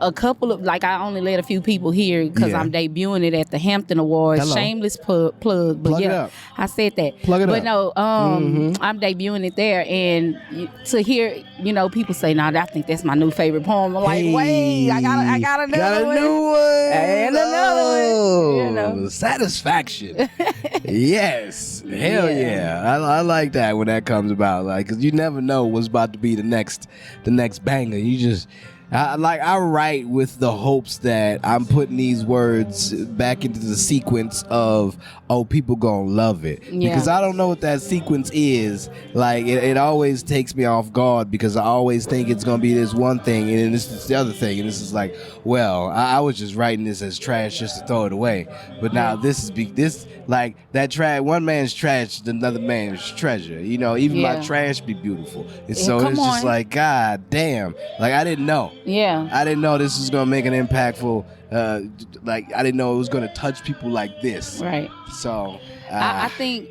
Speaker 3: a couple of, like, I only let a few people hear because I'm debuting it at the Hampton Awards.
Speaker 2: Hello.
Speaker 3: Shameless plug, but
Speaker 2: plug it up.
Speaker 3: I said that.
Speaker 2: Plug it
Speaker 3: but
Speaker 2: up.
Speaker 3: no, I'm debuting it there, and to hear, you know, people say, "Nah, I think that's my new favorite poem." I'm like, wait, I got another one.
Speaker 2: New one.
Speaker 3: And another one. You know.
Speaker 2: Satisfaction. Yes. Hell yeah. I like that when that comes about, like, because you never know what's about to be the next banger. You just. I write with the hopes that I'm putting these words back into the sequence of, people gonna love it. Because I don't know what that sequence is. Like, it always takes me off guard because I always think it's gonna be this one thing and then this is the other thing, and this is like, well, I was just writing this as trash just to throw it away, but now this like that trash. One man's trash is another man's treasure. You know, even my trash be beautiful, and so it's just like, God damn, like I didn't know.
Speaker 3: Yeah,
Speaker 2: I didn't know this was gonna make an impactful. Like I didn't know it was gonna touch people like this.
Speaker 3: Right.
Speaker 2: So
Speaker 3: I think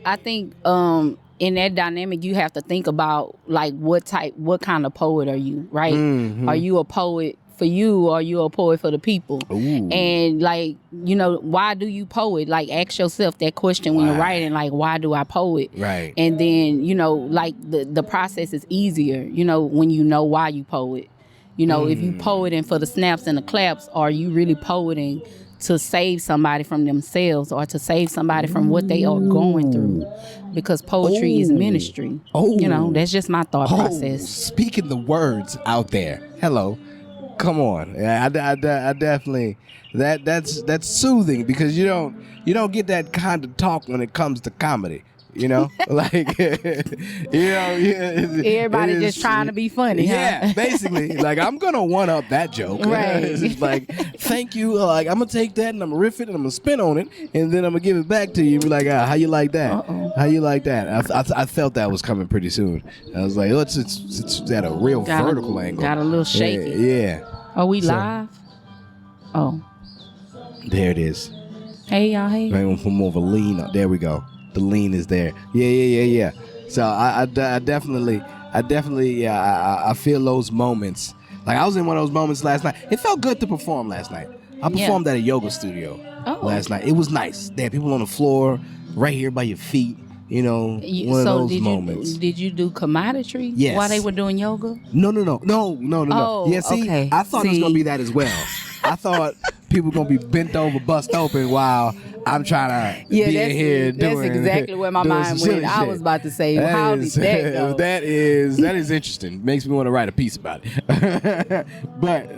Speaker 3: in that dynamic you have to think about, like, what kind of poet are you, right? Mm-hmm. Are you a poet for you, or are you a poet for the people? Ooh. And, like, you know, why do you poet? Like, ask yourself that question when you're writing, like, why do I poet?
Speaker 2: Right.
Speaker 3: And then, you know, like, the process is easier, you know, when you know why you poet. You know, if you poeting for the snaps and the claps, are you really poeting to save somebody from themselves, or to save somebody from what they are going through? Because poetry is ministry. You know, that's just my thought process.
Speaker 2: Speaking the words out there. Hello. Come on. I definitely, that's soothing, because you don't get that kind of talk when it comes to comedy. You know, like, you know,
Speaker 3: everybody just trying to be funny.
Speaker 2: Yeah,
Speaker 3: huh?
Speaker 2: Basically, like, I'm gonna one up that joke.
Speaker 3: Right.
Speaker 2: It's just like, thank you. Like, I'm gonna take that and I'm gonna riff it and I'm gonna spin on it and then I'm gonna give it back to you. And be like, how you like that? How you like that? I felt that was coming pretty soon. I was like, it's at a real vertical angle.
Speaker 3: Got a little shaky.
Speaker 2: Yeah.
Speaker 3: Are we live? Oh,
Speaker 2: there it is.
Speaker 3: Hey y'all. Hey.
Speaker 2: Maybe put more of a lean up. There we go. The lean is there. Yeah. So I definitely, I feel those moments. Like, I was in one of those moments last night. It felt good to perform last night. I performed at a yoga studio last night. It was nice. There, people on the floor, right here by your feet. You know, one of those moments.
Speaker 3: Did you do commodity?
Speaker 2: Yes.
Speaker 3: While they were doing yoga?
Speaker 2: No.
Speaker 3: Oh,
Speaker 2: yeah, see, I thought it was gonna be that as well. I thought people were gonna be bent over, bust open while I'm trying to be in here
Speaker 3: that's
Speaker 2: doing.
Speaker 3: exactly where my mind went. I was about to say, how did that go?
Speaker 2: That is interesting. Makes me want to write a piece about it. But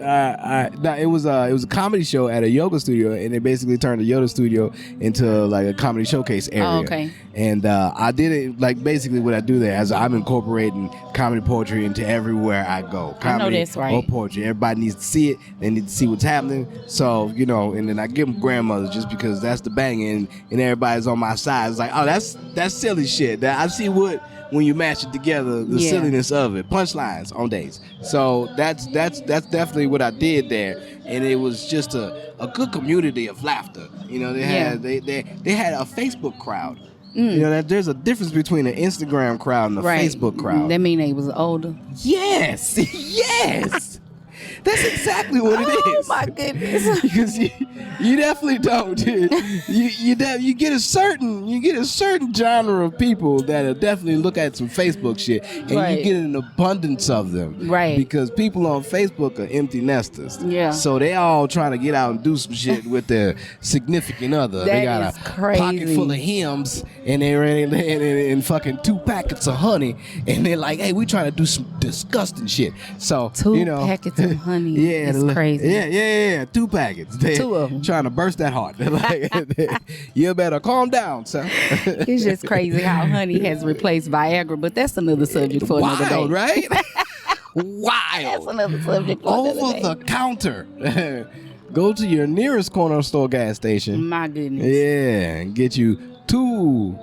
Speaker 2: it was a comedy show at a yoga studio, and it basically turned the yoga studio into like a comedy showcase area.
Speaker 3: Oh, okay.
Speaker 2: And I did it like basically what I do there, as I'm incorporating comedy poetry into everywhere I go. Comedy
Speaker 3: I know that's right.
Speaker 2: or poetry. Everybody needs to see it. They need to see what's happening. So, and then I give them grandmothers just because that's the banging, and everybody's on my side. It's like, oh, that's silly shit. I see when you match it together, the silliness of it. Punchlines on days. So that's definitely what I did there. And it was just a good community of laughter. They had a Facebook crowd. That there's a difference between an Instagram crowd and a Facebook crowd.
Speaker 3: That mean they was older?
Speaker 2: Yes. Yes. That's exactly what it is.
Speaker 3: Oh my goodness!
Speaker 2: Because you definitely don't. You get a certain genre of people that'll definitely look at some Facebook shit, and you get an abundance of them.
Speaker 3: Right.
Speaker 2: Because people on Facebook are empty nesters.
Speaker 3: Yeah.
Speaker 2: So they all trying to get out and do some shit with their significant other. They got a pocket full of hymns, and they're in fucking 2 packets of honey, and they're like, "Hey, we trying to do some disgusting shit." So 2
Speaker 3: packets of honey.
Speaker 2: Yeah,
Speaker 3: it's crazy.
Speaker 2: Yeah. 2 packets.
Speaker 3: 2 of them.
Speaker 2: Trying to burst that heart. Like, you better calm down, son.
Speaker 3: It's just crazy how honey has replaced Viagra, but that's another subject for another day.
Speaker 2: Wild, right? Wild.
Speaker 3: That's another subject for another day.
Speaker 2: Over the counter. Go to your nearest corner store gas station.
Speaker 3: My goodness.
Speaker 2: Yeah, and get you 2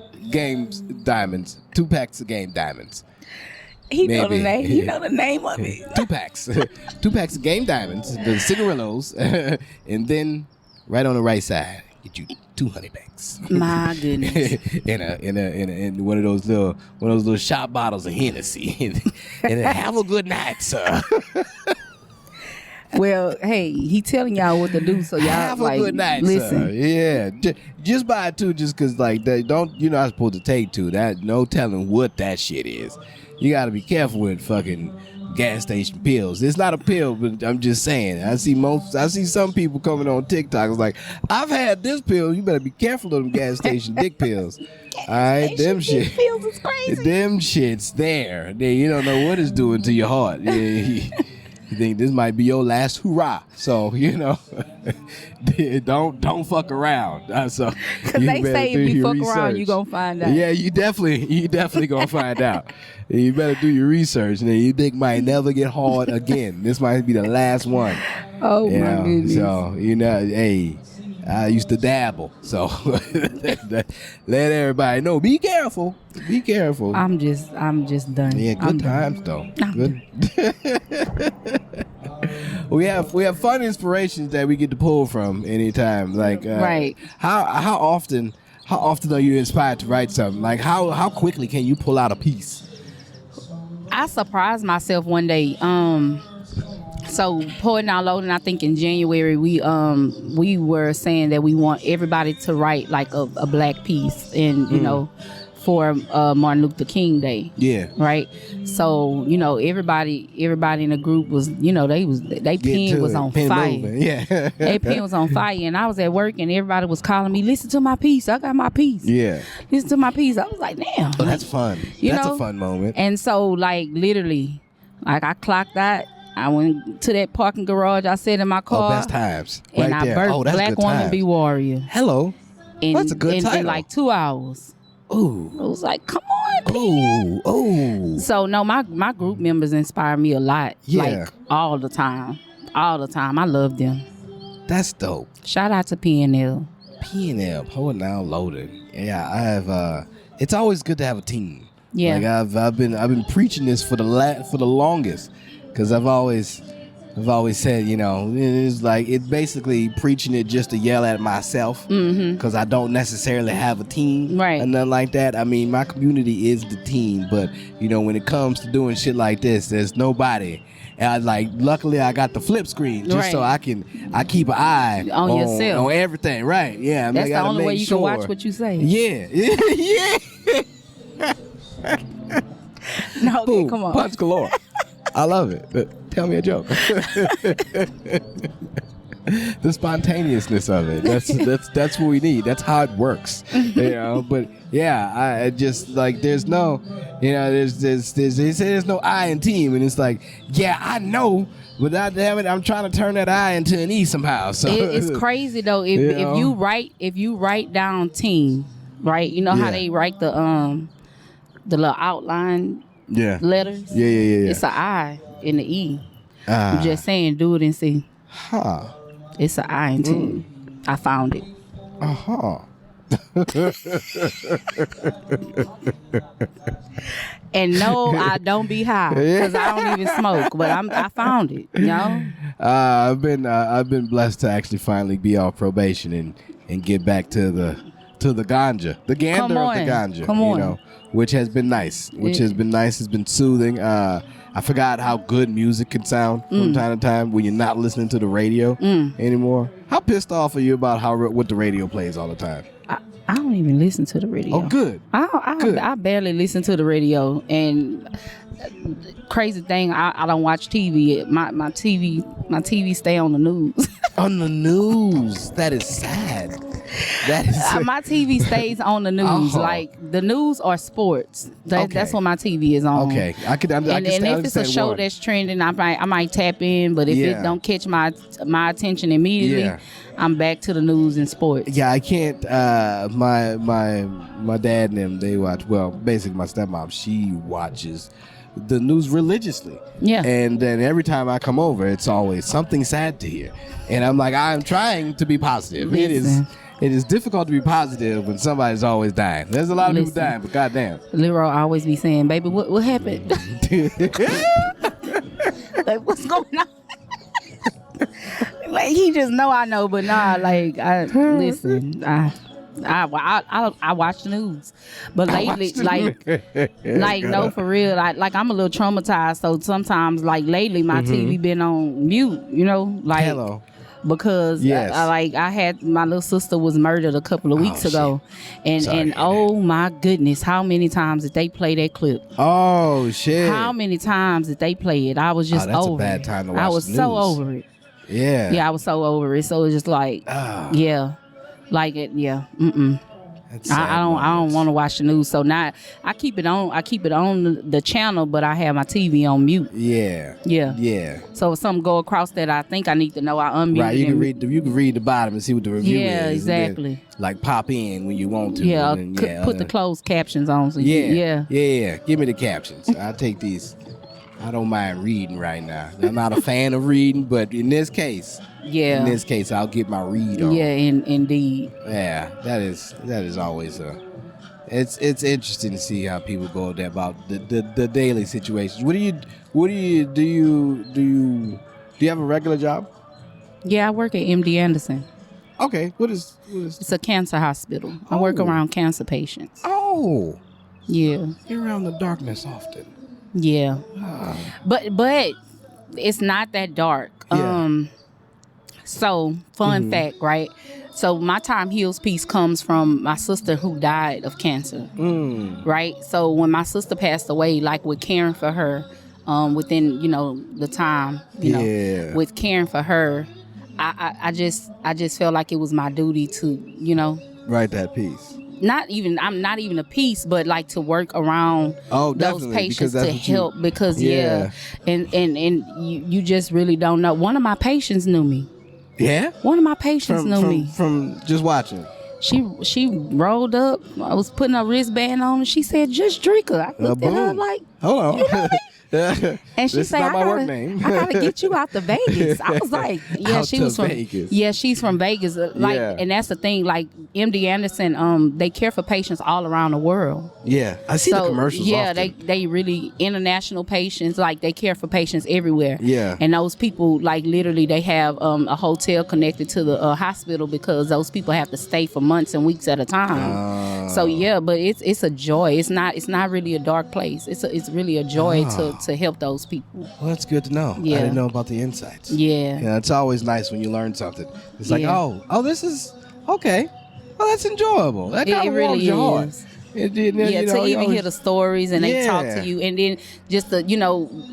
Speaker 2: diamonds, 2 packs of game diamonds.
Speaker 3: He know the name. He know the name of it.
Speaker 2: 2 packs. 2 packs of game diamonds, the cigarillos, and then right on the right side, get you 2 honey bags.
Speaker 3: My goodness.
Speaker 2: in one of those little shot bottles of Hennessy. And have a good night, sir.
Speaker 3: Well, hey, he telling y'all what to do, so y'all
Speaker 2: have a good night,
Speaker 3: listen.
Speaker 2: Sir. Yeah, just buy 2, just because like they don't. You're not supposed to take 2. That no telling what that shit is. You got to be careful with fucking gas station pills. It's not a pill, but I'm just saying. I see some people coming on TikTok. It's like, I've had this pill. You better be careful of them gas station dick pills. All right, them shit.
Speaker 3: Pills is crazy.
Speaker 2: Them shit's there. You don't know what it's doing to your heart. You think this might be your last hurrah. So, don't fuck around. So
Speaker 3: because they say if you fuck around, you gonna find out.
Speaker 2: Yeah, you definitely gonna find out. You better do your research, and you think might never get hard again. This might be the last one.
Speaker 3: Oh my goodness.
Speaker 2: So hey, I used to dabble. So let everybody know. Be careful. Be careful.
Speaker 3: I'm just done.
Speaker 2: Yeah, good times though. Good. We have fun inspirations that we get to pull from anytime. Like
Speaker 3: right.
Speaker 2: How often are you inspired to write something? Like how quickly can you pull out a piece?
Speaker 3: I surprised myself one day. So Poet Now Loading, I think in January we were saying that we want everybody to write like a black piece, and for Martin Luther King Day. Yeah. Right. So everybody in the group was they pen was on fire.
Speaker 2: Yeah.
Speaker 3: Their pen was on fire, and I was at work, and everybody was calling me, listen to my piece. I got my piece.
Speaker 2: Yeah.
Speaker 3: Listen to my piece. I was like, damn.
Speaker 2: Oh, that's fun. That's a fun moment.
Speaker 3: And so like literally, like I clocked out. I went to that parking garage. I sat in my car.
Speaker 2: Oh, best times.
Speaker 3: And
Speaker 2: right
Speaker 3: I
Speaker 2: there.
Speaker 3: birthed Black Woman Be Warrior.
Speaker 2: Hello. That's a good title.
Speaker 3: In like 2 hours.
Speaker 2: Ooh.
Speaker 3: I was like, come on, pen.
Speaker 2: Ooh.
Speaker 3: So no, my group members inspire me a lot.
Speaker 2: Yeah.
Speaker 3: Like all the time. All the time. I love them.
Speaker 2: That's dope.
Speaker 3: Shout out to PNL.
Speaker 2: PNL, Poet Now Loaded. Yeah, I have it's always good to have a team.
Speaker 3: Yeah.
Speaker 2: Like I've been preaching this for the longest. Because I've always said, it's basically preaching it just to yell at myself. Because I don't necessarily have a team.
Speaker 3: Right.
Speaker 2: And nothing like that. I mean, my community is the team. But, when it comes to doing shit like this, there's nobody. And luckily I got the flip screen just so I keep an eye
Speaker 3: on yourself.
Speaker 2: On everything. Right. Yeah.
Speaker 3: That's the only way you can watch what you say.
Speaker 2: Yeah. Yeah.
Speaker 3: No,
Speaker 2: boom,
Speaker 3: come on.
Speaker 2: Punch galore. I love it. Tell me a joke. the spontaneousness of it. That's what we need. That's how it works. But yeah, I just like there's no, there's they say there's no I in team, and it's like, yeah, I know. But damn it, I'm trying to turn that I into an E somehow. So
Speaker 3: it's crazy though. If you write down team, right? You know how they write the little outline letters?
Speaker 2: Yeah.
Speaker 3: It's an I and the E. I'm just saying, do it and see.
Speaker 2: Huh.
Speaker 3: It's an I in team. I found it. And no, I don't be high because I don't even smoke. But I found it.
Speaker 2: I've been blessed to actually finally be off probation and get back to the ganja, the gander of the ganja.
Speaker 3: Come on.
Speaker 2: Which has been nice. It's been soothing. I forgot how good music can sound from time to time when you're not listening to the radio anymore. How pissed off are you about what the radio plays all the time?
Speaker 3: I don't even listen to the radio.
Speaker 2: Oh, good.
Speaker 3: I barely listen to the radio. And crazy thing, I don't watch TV. My TV stay on the news.
Speaker 2: On the news. That is sad.
Speaker 3: My TV stays on the news. Like the news or sports. That's what my TV is on.
Speaker 2: Okay, I can
Speaker 3: and if it's a show that's trending, I might tap in. But if it don't catch my attention immediately, I'm back to the news and sports.
Speaker 2: Yeah, I can't. My dad and them, they watch. Well, basically my stepmom, she watches the news religiously.
Speaker 3: Yeah.
Speaker 2: And then every time I come over, it's always something sad to hear. And I'm like, I'm trying to be positive.
Speaker 3: Listen.
Speaker 2: It is difficult to be positive when somebody's always dying. There's a lot of people dying, but goddamn.
Speaker 3: Leroy always be saying, baby, what happened? Like, what's going on? Like, he just know I know, but nah, like, listen, I watch the news, but lately, like no, for real, like I'm a little traumatized. So sometimes, like lately, my TV been on mute. Like.
Speaker 2: Hello.
Speaker 3: Because I had my little sister was murdered a couple of weeks ago, and oh my goodness, how many times did they play that clip?
Speaker 2: Oh shit!
Speaker 3: How many times did they play it? I was just
Speaker 2: that's
Speaker 3: over
Speaker 2: a bad
Speaker 3: it.
Speaker 2: time to watch
Speaker 3: I was
Speaker 2: the news.
Speaker 3: so over it.
Speaker 2: Yeah,
Speaker 3: I was so over it. So it's just like, like it. Yeah, I don't want to watch the news. So now I keep it on. I keep it on the channel, but I have my TV on mute. Yeah. So if something go across that I think I need to know, I unmute.
Speaker 2: Right, you can read the bottom and see what the review is.
Speaker 3: Yeah, exactly.
Speaker 2: Then, like pop in when you want to.
Speaker 3: Yeah,
Speaker 2: and then,
Speaker 3: put the closed captions on. So
Speaker 2: yeah. Give me the captions. I'll take these. I don't mind reading right now. I'm not a fan of reading, but in this case, I'll get my read on.
Speaker 3: Yeah, indeed.
Speaker 2: Yeah, that is always it's interesting to see how people go about the daily situations. Do you have a regular job?
Speaker 3: Yeah, I work at MD Anderson.
Speaker 2: Okay, what is?
Speaker 3: It's a cancer hospital. I work around cancer patients.
Speaker 2: Oh,
Speaker 3: yeah.
Speaker 2: You're around the darkness often.
Speaker 3: Yeah, but it's not that dark.
Speaker 2: Yeah.
Speaker 3: So fun fact, right? So my time heals piece comes from my sister who died of cancer, right? So when my sister passed away, like with caring for her, within the time, with caring for her, I just felt like it was my duty to
Speaker 2: write that piece.
Speaker 3: I'm not even a piece, but like to work around those patients to help because and you just really don't know. One of my patients knew me.
Speaker 2: Yeah?
Speaker 3: One of my patients knew me.
Speaker 2: From just watching.
Speaker 3: She rolled up. I was putting a wristband on and she said, Just Dricka. I looked at her like,
Speaker 2: hold on.
Speaker 3: You know and she said, I gotta get you out to Vegas. I was like, she's from Vegas. And that's the thing, like MD Anderson, they care for patients all around the world.
Speaker 2: Yeah. I see the commercials often.
Speaker 3: they really international patients, like they care for patients everywhere.
Speaker 2: Yeah.
Speaker 3: And those people, like literally they have a hotel connected to the hospital because those people have to stay for months and weeks at a time. So but it's a joy. It's not really a dark place. It's really a joy to help those people.
Speaker 2: Well, that's good to know.
Speaker 3: Yeah.
Speaker 2: I didn't know about the insights.
Speaker 3: Yeah.
Speaker 2: It's always nice when you learn something. It's like, this is okay. Well, that's enjoyable. That kind of
Speaker 3: really
Speaker 2: warms your heart.
Speaker 3: To even hear the stories and they talk to you, and then just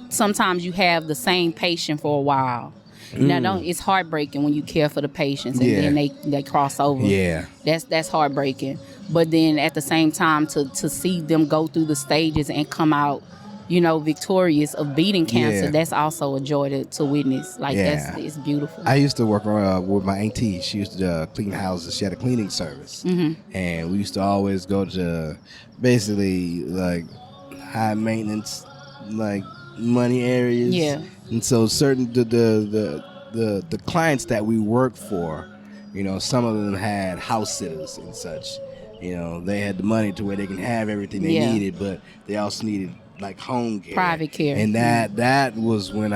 Speaker 3: sometimes you have the same patient for a while. Now, don't it's heartbreaking when you care for the patients and then they cross over.
Speaker 2: Yeah.
Speaker 3: That's heartbreaking. But then at the same time, to see them go through the stages and come out, victorious of beating cancer, that's also a joy to witness. Like it's beautiful.
Speaker 2: I used to work with my auntie. She used to clean houses. She had a cleaning service, and we used to always go to basically like high maintenance, like money areas.
Speaker 3: Yeah.
Speaker 2: And so certain the clients that we worked for, some of them had house sitters and such. They had the money to where they can have everything they needed, but they also needed like home care,
Speaker 3: private care,
Speaker 2: and that was when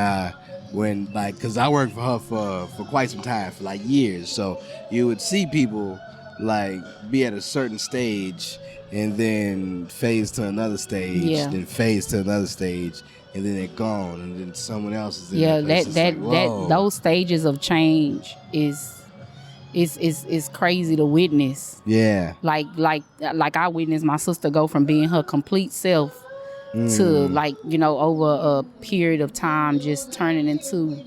Speaker 2: because I worked for her for quite some time, for like years. So you would see people like be at a certain stage and then phase to another stage, then phase to another stage, and then they're gone, and then someone else is in
Speaker 3: that those stages of change is crazy to witness.
Speaker 2: Yeah,
Speaker 3: like I witnessed my sister go from being her complete self to over a period of time just turning into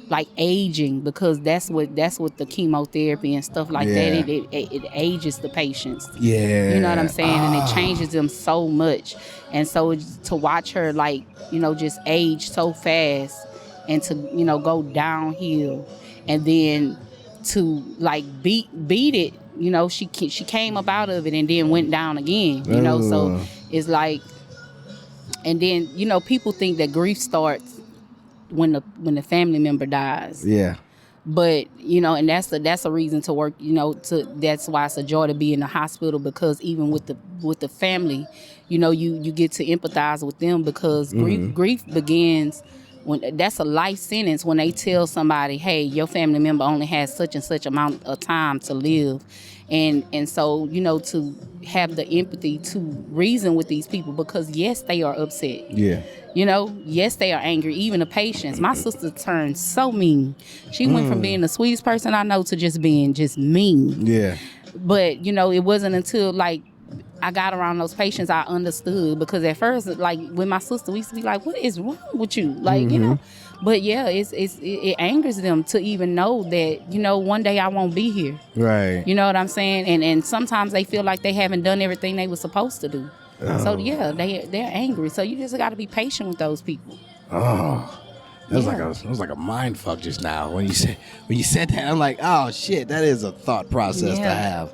Speaker 3: like aging, because that's what the chemotherapy and stuff like that it ages the patients. You know what I'm saying? And it changes them so much. And so to watch her just age so fast and to go downhill, and then to beat it, she came up out of it and then went down again, so it's like. And then, people think that grief starts when the family member dies.
Speaker 2: Yeah.
Speaker 3: But, and that's a reason to work, that's why it's a joy to be in the hospital, because even with the family, you get to empathize with them, because grief begins when that's a life sentence when they tell somebody, hey, your family member only has such and such amount of time to live. And so, to have the empathy to reason with these people, because yes, they are upset.
Speaker 2: Yeah.
Speaker 3: Yes, they are angry. Even the patients. My sister turned so mean. She went from being the sweetest person I know to just being just mean. Yeah. But, it wasn't until I got around those patients I understood, because at first, with my sister, we used to be like, what is wrong with you? But yeah, it angers them to even know that, one day I won't be here. Right. You know what I'm saying? And sometimes they feel like they haven't done everything they were supposed to do. Oh. So yeah, they're angry. So you just got to be patient with those people. Oh.
Speaker 2: That was like a mind fuck just now. When you said that, I'm like, oh shit, that is a thought process to have.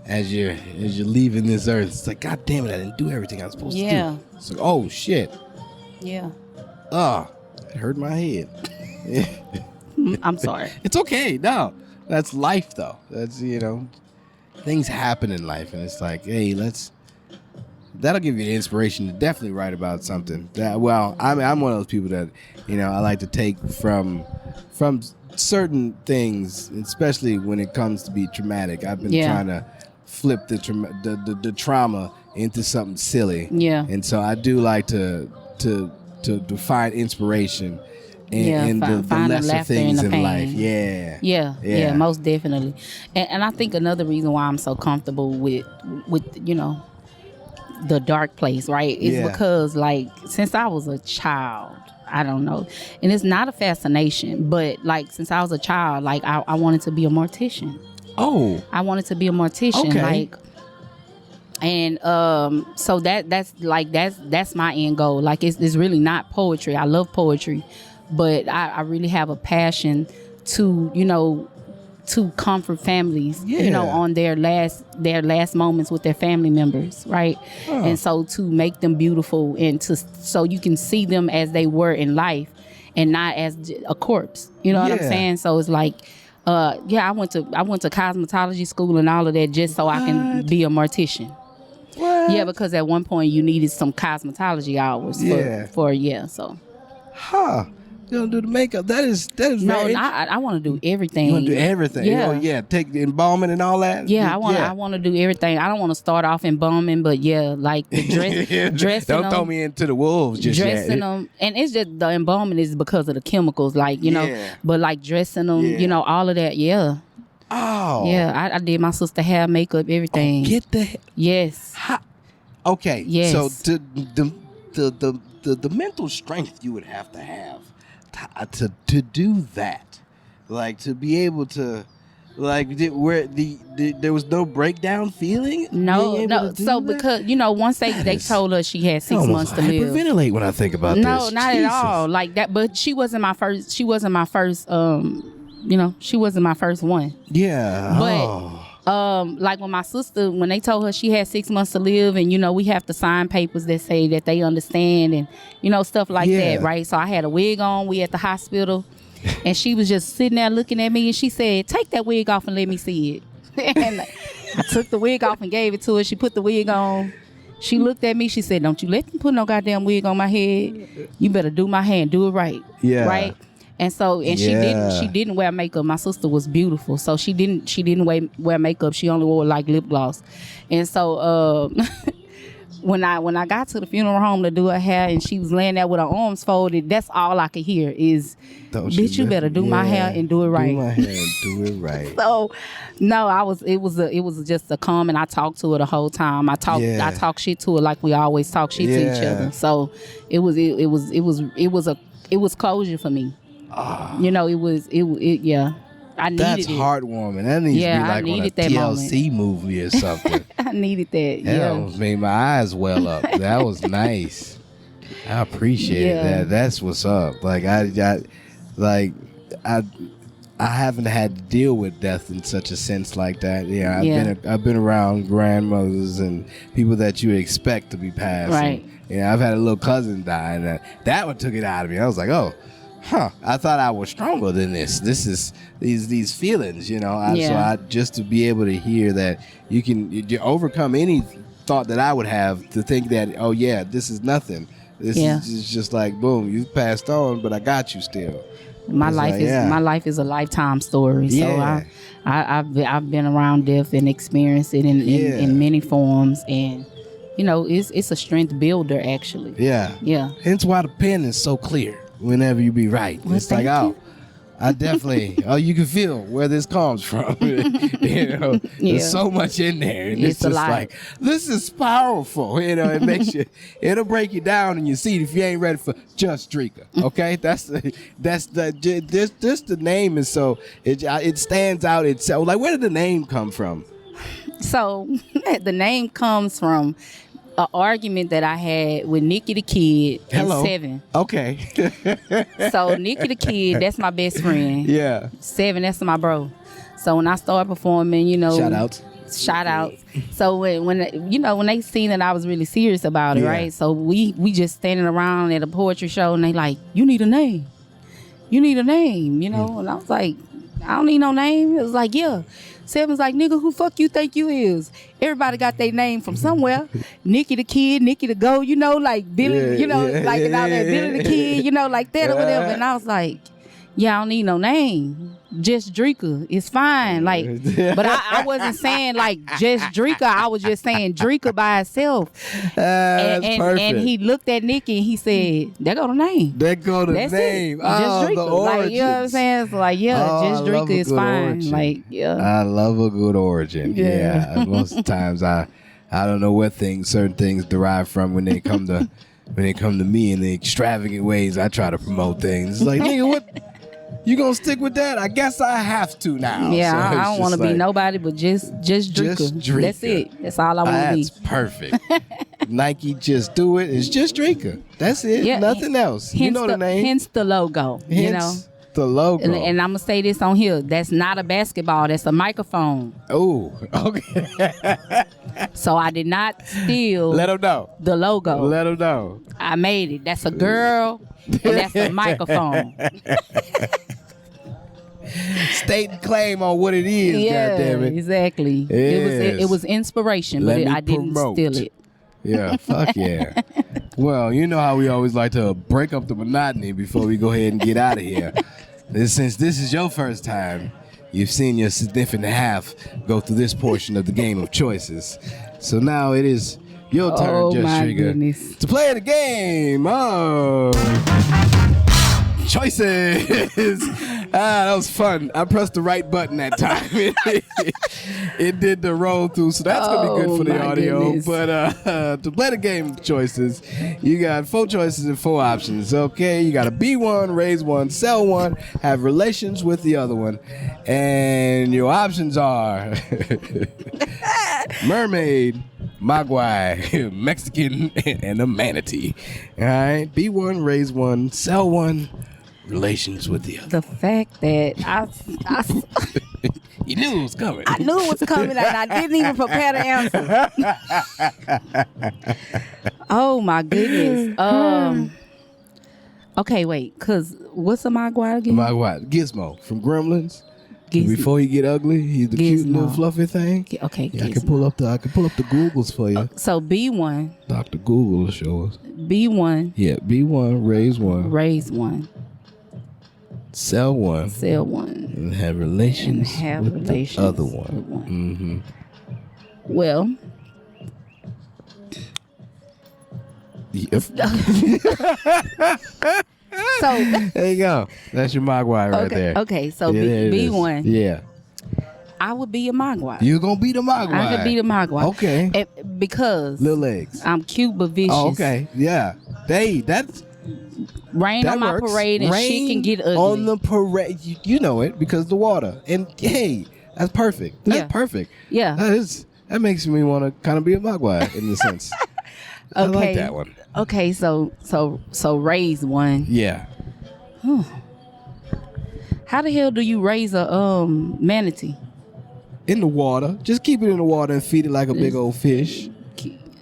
Speaker 2: As you're leaving this earth, it's like, God damn it, I didn't do everything I was supposed to do. It's like, oh shit. Yeah. It hurt my head.
Speaker 3: I'm sorry.
Speaker 2: It's okay. No, that's life though. That's things happen in life, and it's like, hey, that'll give you the inspiration to definitely write about something. I'm one of those people that I like to take from certain things, especially when it comes to be traumatic. I've been trying to flip the trauma into something silly. Yeah. And so I do like to find inspiration in the lesser things in life. Yeah,
Speaker 3: most definitely. And I think another reason why I'm so comfortable with the dark place, right, is because since I was a child, I don't know, and it's not a fascination, but since I was a child, I wanted to be a mortician. Oh, I wanted to be a mortician. Okay. And so that's my end goal. It's really not poetry. I love poetry, but I really have a passion to comfort families, on their last moments with their family members, right? And so to make them beautiful, and so you can see them as they were in life and not as a corpse. You know what I'm saying? So it's I went to cosmetology school and all of that just so I can be a mortician. What? Yeah, because at one point you needed some cosmetology hours for so.
Speaker 2: Huh. You don't do the makeup. That is
Speaker 3: no. I want to do everything.
Speaker 2: You want to do everything. Yeah. Take the embalming and all that.
Speaker 3: Yeah, I want to do everything. I don't want to start off embalming, but the dressing.
Speaker 2: Don't throw me into the wolves just
Speaker 3: dressing them, and it's just the embalming is because of the chemicals, but dressing them, all of that. Yeah. Oh. Yeah, I did my sister hair, makeup, everything.
Speaker 2: Oh, get the
Speaker 3: yes.
Speaker 2: Okay. Yes. So the mental strength you would have to have to do that, like to be able to, like there was no breakdown feeling.
Speaker 3: No. So
Speaker 2: that?
Speaker 3: because once they told her she had 6 months to live.
Speaker 2: Hyperventilate when I think about this.
Speaker 3: No, not
Speaker 2: Jesus.
Speaker 3: at all. Like that. But she wasn't my first. She wasn't my first. She wasn't my first one.
Speaker 2: Yeah.
Speaker 3: But like when they told her she had 6 months to live, and we have to sign papers that say that they understand, and stuff like that, right? So I had a wig on. We at the hospital. And she was just sitting there looking at me, and she said, "Take that wig off and let me see it." And I took the wig off and gave it to her. She put the wig on. She looked at me. She said, "Don't you let them put no goddamn wig on my head. You better do my hair and do it right."
Speaker 2: Yeah.
Speaker 3: Right. And so, she didn't wear makeup. My sister was beautiful, so she didn't wear makeup. She only wore like lip gloss. And so when I got to the funeral home to do her hair, and she was laying there with her arms folded, that's all I could hear is, "Bitch, you better do my hair and do it right."
Speaker 2: Do my hair and do it right.
Speaker 3: So, no, it was just a calm, and I talked to her the whole time. I talked shit to her like we always talk shit to each other. So it was closure for me. I needed
Speaker 2: That's
Speaker 3: it.
Speaker 2: heartmewarming. That needs to be like on a TLC movie or something.
Speaker 3: I needed that.
Speaker 2: That almost made my eyes well up. That was nice. I appreciate that. That's what's up. Like I haven't had to deal with death in such a sense like that. Yeah, I've been around grandmothers and people that you expect to be passed.
Speaker 3: Right.
Speaker 2: I've had a little cousin die, and that one took it out of me. I was like, oh. I thought I was stronger than this. This is these feelings, So I just to be able to hear that you overcome any thought that I would have to think that, oh yeah, this is nothing. This is just like boom, you passed on, but I got you still.
Speaker 3: My life is a lifetime story. So I've been around death and experienced it in many forms, and it's a strength builder actually. Yeah.
Speaker 2: Hence why the pen is so clear. Whenever you be right, it's like, I definitely, you can feel where this comes from. There's so much in there, and it's just like, this is powerful. It makes you, it'll break you down in your seat if you ain't ready for Just Dricka. Okay, that's the name is so it stands out itself. Like, where did the name come from?
Speaker 3: So the name comes from an argument that I had with Nikki the Kid at 7.
Speaker 2: Okay.
Speaker 3: So Nikki the Kid, that's my best friend.
Speaker 2: Yeah.
Speaker 3: 7, that's my bro. So when I started performing, shout outs. So when they seen that I was really serious about it, right? So we just standing around at a poetry show, and they like, you need a name, and I was like, I don't need no name. It was like, yeah. 7's like, nigga, who fuck you think you is? Everybody got their name from somewhere. Nikki the Kid, Nikki the Go, like Billy, and all that, Billy the Kid, like that or whatever. And I was like, yeah, I don't need no name. Just Dricka. It's fine. Like, but I wasn't saying like just Dricka. I was just saying Dricka by itself.
Speaker 2: That's perfect.
Speaker 3: And he looked at Nikki and he said, there go the name.
Speaker 2: There go the name.
Speaker 3: Just Dricka.
Speaker 2: The
Speaker 3: like, you know what I'm saying? It's like, just Dricka is fine.
Speaker 2: Origin.
Speaker 3: Like, yeah.
Speaker 2: I love a good origin. Yeah. Most of the times I don't know what certain things derive from when they come to me in the extravagant ways I try to promote things. It's like, nigga, what? You gonna stick with that? I guess I have to now.
Speaker 3: Yeah,
Speaker 2: so
Speaker 3: I don't want to be nobody but just Dricka.
Speaker 2: Just Dricka.
Speaker 3: That's it. That's all I want to be.
Speaker 2: That's perfect. Nike, just do it. It's just Dricka. That's it. Yeah, nothing else. You know the name.
Speaker 3: Hence the logo.
Speaker 2: The logo.
Speaker 3: And I'm gonna say this on here. That's not a basketball. That's a microphone.
Speaker 2: Oh, okay.
Speaker 3: So I did not steal.
Speaker 2: Let them know.
Speaker 3: The logo.
Speaker 2: Let them know.
Speaker 3: I made it. That's a girl. And that's a microphone.
Speaker 2: State and claim on what it is.
Speaker 3: Yeah,
Speaker 2: goddammit.
Speaker 3: Exactly.
Speaker 2: Yes.
Speaker 3: It was inspiration, but I didn't steal it.
Speaker 2: Yeah, fuck yeah. Well, you know how we always like to break up the monotony before we go ahead and get out of here. Since this is your first time, you've seen your significant half go through this portion of the game of choices. So now it is your turn, Just Dricka, to play the game of choices. That was fun. I pressed the right button that time. It did the roll through, so that's gonna be good for the audio.
Speaker 3: Goodness.
Speaker 2: But to play the game choices, you got 4 choices and 4 options. Okay, you got to be one, raise one, sell one, have relations with the other one, and your options are mermaid, Mogwai, Mexican, and a manatee. All right, be one, raise one, sell one, relations with the other.
Speaker 3: The fact that I
Speaker 2: You knew it was coming.
Speaker 3: I knew it was coming, and I didn't even prepare the answer. Oh my goodness. Okay, wait, cause what's a Mogwai again?
Speaker 2: Mogwai, Gizmo from Gremlins.
Speaker 3: Gizmo.
Speaker 2: Before he get ugly, he's the cute little fluffy thing.
Speaker 3: Okay,
Speaker 2: Yeah, I can pull up the Googles for you.
Speaker 3: So B1.
Speaker 2: Dr. Google will show us.
Speaker 3: B1.
Speaker 2: Yeah, be one, raise one,
Speaker 3: Raise one.
Speaker 2: sell one,
Speaker 3: Sell one.
Speaker 2: and have relations
Speaker 3: Have
Speaker 2: with
Speaker 3: relations
Speaker 2: the other
Speaker 3: with
Speaker 2: one.
Speaker 3: one. Well,
Speaker 2: Yep.
Speaker 3: so
Speaker 2: There you go. That's your Mogwai right there.
Speaker 3: Okay, so
Speaker 2: Yeah, there it is.
Speaker 3: B1.
Speaker 2: Yeah.
Speaker 3: I would be a Mogwai.
Speaker 2: You're going to be the Mogwai.
Speaker 3: I could be the Mogwai.
Speaker 2: Okay.
Speaker 3: Because
Speaker 2: Little legs.
Speaker 3: I'm cute but vicious.
Speaker 2: Oh, okay. Yeah. That's
Speaker 3: Rain
Speaker 2: that
Speaker 3: on my
Speaker 2: works.
Speaker 3: parade and shit
Speaker 2: Rain
Speaker 3: can get ugly.
Speaker 2: on the parade. You know it because the water. And hey, that's perfect. That's
Speaker 3: Yeah.
Speaker 2: perfect.
Speaker 3: Yeah.
Speaker 2: That makes me want to kind of be a Mogwai in the sense. I like that one.
Speaker 3: Okay, so raise one.
Speaker 2: Yeah.
Speaker 3: How the hell do you raise a manatee?
Speaker 2: In the water. Just keep it in the water and feed it like a big old fish.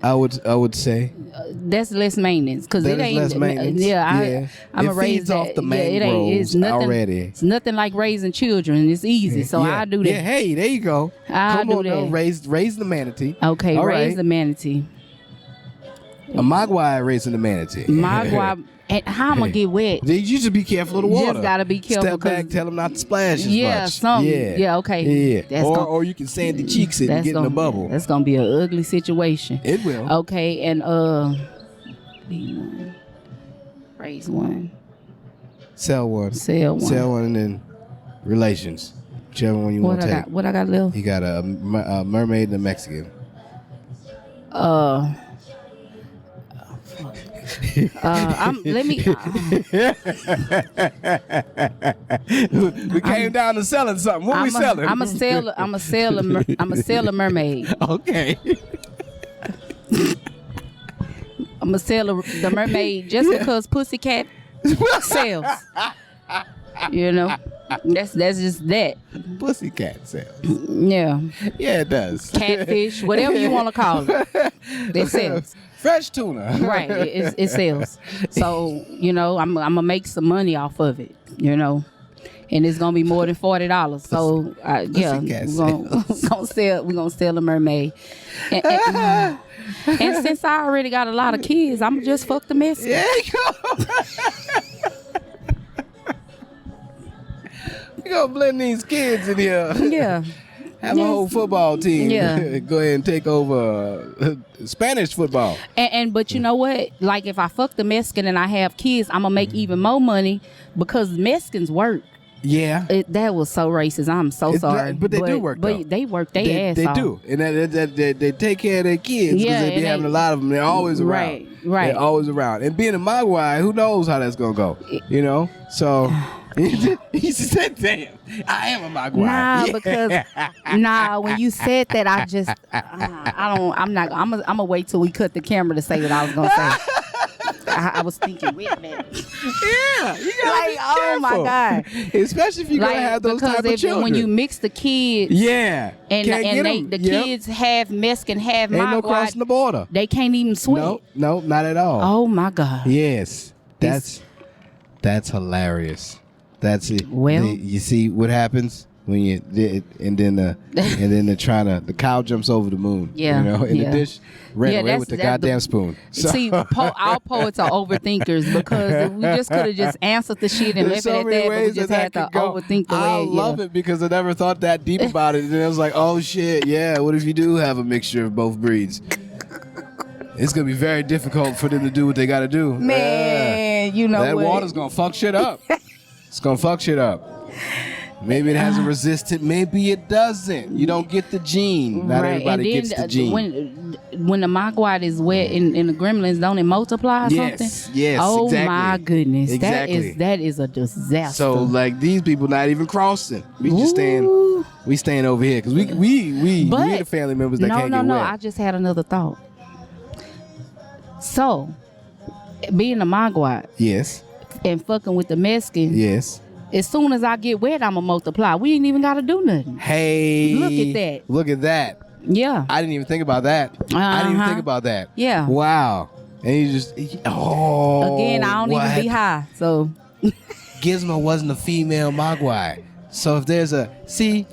Speaker 2: I would say.
Speaker 3: That's less maintenance because
Speaker 2: That
Speaker 3: it
Speaker 2: is
Speaker 3: ain't.
Speaker 2: less maintenance.
Speaker 3: Yeah, I'm
Speaker 2: It
Speaker 3: a raise
Speaker 2: feeds off
Speaker 3: that.
Speaker 2: the
Speaker 3: Yeah, it ain't.
Speaker 2: mangroves
Speaker 3: It's nothing,
Speaker 2: already.
Speaker 3: It's nothing like raising children. It's easy, so
Speaker 2: yeah.
Speaker 3: I do that.
Speaker 2: Yeah, hey, there you go.
Speaker 3: I'll
Speaker 2: Come
Speaker 3: do
Speaker 2: on now,
Speaker 3: that.
Speaker 2: raise the manatee.
Speaker 3: Okay,
Speaker 2: All
Speaker 3: raise
Speaker 2: right.
Speaker 3: the manatee.
Speaker 2: A Mogwai raising the manatee.
Speaker 3: Mogwai. And how I'm gonna get wet?
Speaker 2: You just be careful of the water.
Speaker 3: Just gotta be careful.
Speaker 2: Step back, tell them not to splash as
Speaker 3: Yeah,
Speaker 2: much.
Speaker 3: something. Yeah, okay.
Speaker 2: Yeah.
Speaker 3: That's
Speaker 2: Or you can sandy cheeks it and get in the bubble.
Speaker 3: That's gonna be an ugly situation.
Speaker 2: It will.
Speaker 3: Okay, and be one, raise one,
Speaker 2: Sell one.
Speaker 3: sell one.
Speaker 2: Sell one and then relations. Whichever one you want to take.
Speaker 3: What I got left?
Speaker 2: You got a mermaid and a Mexican.
Speaker 3: Let me.
Speaker 2: We came down to selling something. What we selling?
Speaker 3: I'm a mermaid.
Speaker 2: Okay.
Speaker 3: I'm gonna sell the mermaid just because pussycat sells. You know, that's just that.
Speaker 2: Pussycat sells.
Speaker 3: Yeah,
Speaker 2: Yeah, it does.
Speaker 3: catfish, whatever you want to call it, it sells.
Speaker 2: Fresh tuna.
Speaker 3: Right, it sells. So you know, I'm gonna make some money off of it. You know, and it's gonna be more than $40. So yeah, we're gonna sell a mermaid. And since I already got a lot of kids, I'm just fuck the mess.
Speaker 2: There you go. We gonna blend these kids in here.
Speaker 3: Yeah.
Speaker 2: Have a whole football team.
Speaker 3: Yeah.
Speaker 2: Go ahead and take over Spanish football.
Speaker 3: But you know what? Like if I fuck the Mexican and I have kids, I'm gonna make even more money because Mexicans work.
Speaker 2: Yeah.
Speaker 3: That was so racist. I'm so sorry.
Speaker 2: But they do work, though.
Speaker 3: But they work their ass
Speaker 2: They
Speaker 3: off.
Speaker 2: do. And they take care of their kids because they be having a lot of them. They're always around.
Speaker 3: Right.
Speaker 2: They're always around. And being a Mogwai, who knows how that's going to go? You know? So he said, damn, I am a Mogwai.
Speaker 3: Nah,
Speaker 2: Yeah.
Speaker 3: because when you said that, I just I'm gonna wait till we cut the camera to say what I was gonna say. I was thinking, wait a minute.
Speaker 2: Yeah, you gotta be
Speaker 3: oh my
Speaker 2: careful.
Speaker 3: God.
Speaker 2: Especially if you're gonna have those type of children.
Speaker 3: When you mix the kids,
Speaker 2: yeah,
Speaker 3: and the kids have Mexican, have
Speaker 2: ain't no
Speaker 3: Mogwai,
Speaker 2: crossing the border.
Speaker 3: they can't even swim.
Speaker 2: No, not at all.
Speaker 3: Oh my God.
Speaker 2: Yes, that's hilarious. That's it.
Speaker 3: Well,
Speaker 2: you see what happens when you and then the cow jumps over the moon.
Speaker 3: Yeah,
Speaker 2: you know, in the dish, ran away with the goddamn spoon. So.
Speaker 3: See, our poets are overthinkers because if we just could have just answered the shit and left it at that, but we just had to overthink the way.
Speaker 2: I love it because I never thought that deep about it. And I was like, oh shit, yeah. What if you do have a mixture of both breeds? It's gonna be very difficult for them to do what they gotta do.
Speaker 3: Man, you know
Speaker 2: that
Speaker 3: what?
Speaker 2: water's gonna fuck shit up. It's gonna fuck shit up. Maybe it has a resistant. Maybe it doesn't. You don't get the gene. Not everybody gets the gene.
Speaker 3: When the Mogwai is wet in the gremlins, don't it multiply or something?
Speaker 2: Yes,
Speaker 3: oh
Speaker 2: exactly.
Speaker 3: My goodness.
Speaker 2: Exactly.
Speaker 3: That is a disaster.
Speaker 2: So like these people not even crossing. We just staying over here because we the family members that can't get wet.
Speaker 3: No, I just had another thought. So being a Mogwai,
Speaker 2: yes,
Speaker 3: and fucking with the Mexican,
Speaker 2: yes.
Speaker 3: As soon as I get wet, I'ma multiply. We ain't even gotta do nothing.
Speaker 2: Hey,
Speaker 3: look at that.
Speaker 2: Look at that.
Speaker 3: Yeah.
Speaker 2: I didn't even think about that. I didn't even think about that.
Speaker 3: Yeah.
Speaker 2: Wow. And you just
Speaker 3: again, I don't even be high. So
Speaker 2: Gizmo wasn't a female Mogwai. So if there's a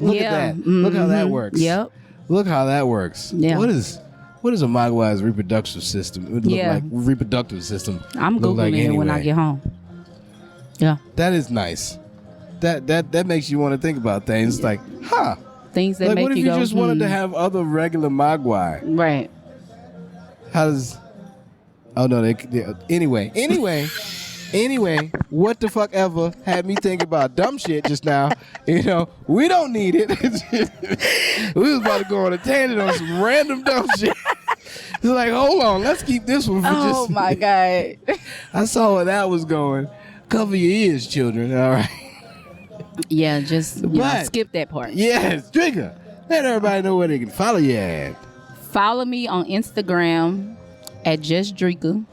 Speaker 2: look at that. Mm-hmm. Look how that works.
Speaker 3: Yep.
Speaker 2: Look how that works.
Speaker 3: Yeah.
Speaker 2: What is a Mogwai's reproductive system? It would look like reproductive system.
Speaker 3: I'm Googling it when I get home. Yeah.
Speaker 2: That is nice. That makes you want to think about things. It's like,
Speaker 3: things that
Speaker 2: like,
Speaker 3: make
Speaker 2: what if
Speaker 3: you
Speaker 2: you
Speaker 3: go,
Speaker 2: just wanted to have other regular Mogwai?
Speaker 3: Right.
Speaker 2: How does? Oh no. Anyway. What the fuck ever had me think about dumb shit just now? You know, we don't need it. We was about to go on a tangent on some random dumb shit. It's like, hold on, let's keep this one for just.
Speaker 3: Oh my God.
Speaker 2: I saw where that was going. Cover your ears, children. All right.
Speaker 3: Yeah, just skip that part.
Speaker 2: Yes, Dricka. Let everybody know where they can follow you at.
Speaker 3: Follow me on Instagram at Just Dricka.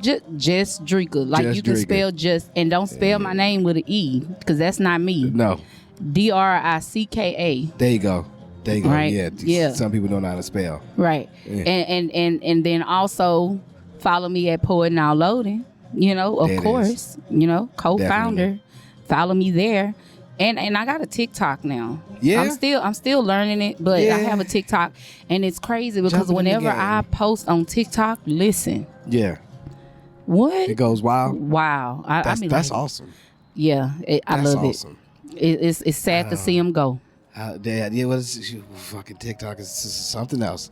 Speaker 3: Just Dricka. Like
Speaker 2: Just
Speaker 3: you can
Speaker 2: Dricka.
Speaker 3: spell just and don't spell my name with an E because that's not me.
Speaker 2: No.
Speaker 3: Dricka.
Speaker 2: There you go.
Speaker 3: Right?
Speaker 2: Yeah. Some people don't know how to spell.
Speaker 3: Right.
Speaker 2: Yeah.
Speaker 3: And then also follow me at Poet Now Loading. You know, of course. You know, co-founder.
Speaker 2: Definitely.
Speaker 3: Follow me there. And I got a TikTok now.
Speaker 2: Yeah.
Speaker 3: I'm still learning it, but I have a TikTok and it's crazy because
Speaker 2: Jumping in the
Speaker 3: whenever
Speaker 2: game.
Speaker 3: I post on TikTok, listen.
Speaker 2: Yeah.
Speaker 3: What?
Speaker 2: It goes wild.
Speaker 3: Wow.
Speaker 2: That's awesome.
Speaker 3: Yeah, I love
Speaker 2: awesome.
Speaker 3: it. It's sad to see them go.
Speaker 2: What is fucking TikTok is something else.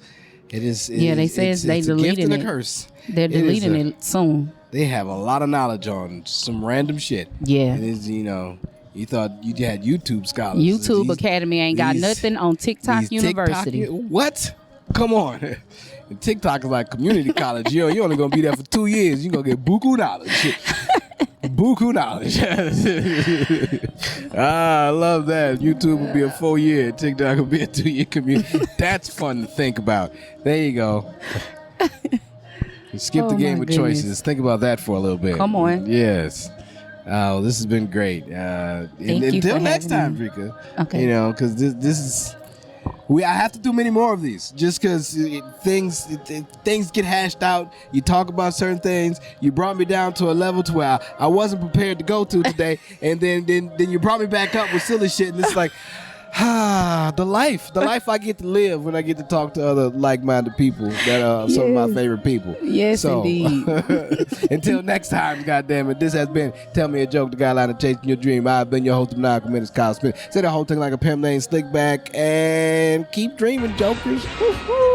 Speaker 2: It is.
Speaker 3: They say they deleting
Speaker 2: it.
Speaker 3: it.
Speaker 2: A curse.
Speaker 3: They're deleting it soon.
Speaker 2: They have a lot of knowledge on some random shit.
Speaker 3: Yeah.
Speaker 2: It is, you thought you had YouTube scholars.
Speaker 3: YouTube Academy ain't got nothing on TikTok University.
Speaker 2: What? Come on. TikTok is like community college. You're only going to be there for 2 years. You're going to get buku knowledge. Buku knowledge. I love that. YouTube will be a 4-year. TikTok will be a 2-year community. That's fun to think about. There you go. Skip the game of choices. Think about that for a little bit.
Speaker 3: Come on.
Speaker 2: Yes. Oh, this has been great. Until next time, Dricka.
Speaker 3: Okay.
Speaker 2: Because this is. I have to do many more of these, just because things get hashed out. You talk about certain things. You brought me down to a level to where I wasn't prepared to go to today, and then you brought me back up with silly shit, and it's like. The life I get to live when I get to talk to other like-minded people that are some of my favorite people.
Speaker 3: Yes, indeed.
Speaker 2: Until next time, goddammit, this has been Tell Me a Joke, the guideline of chasing your dream. I've been your host, Maniacal, Menace, Kyle Smith. Say the whole thing like a pimp named Slickback, and keep dreaming, jokers. Woo-hoo.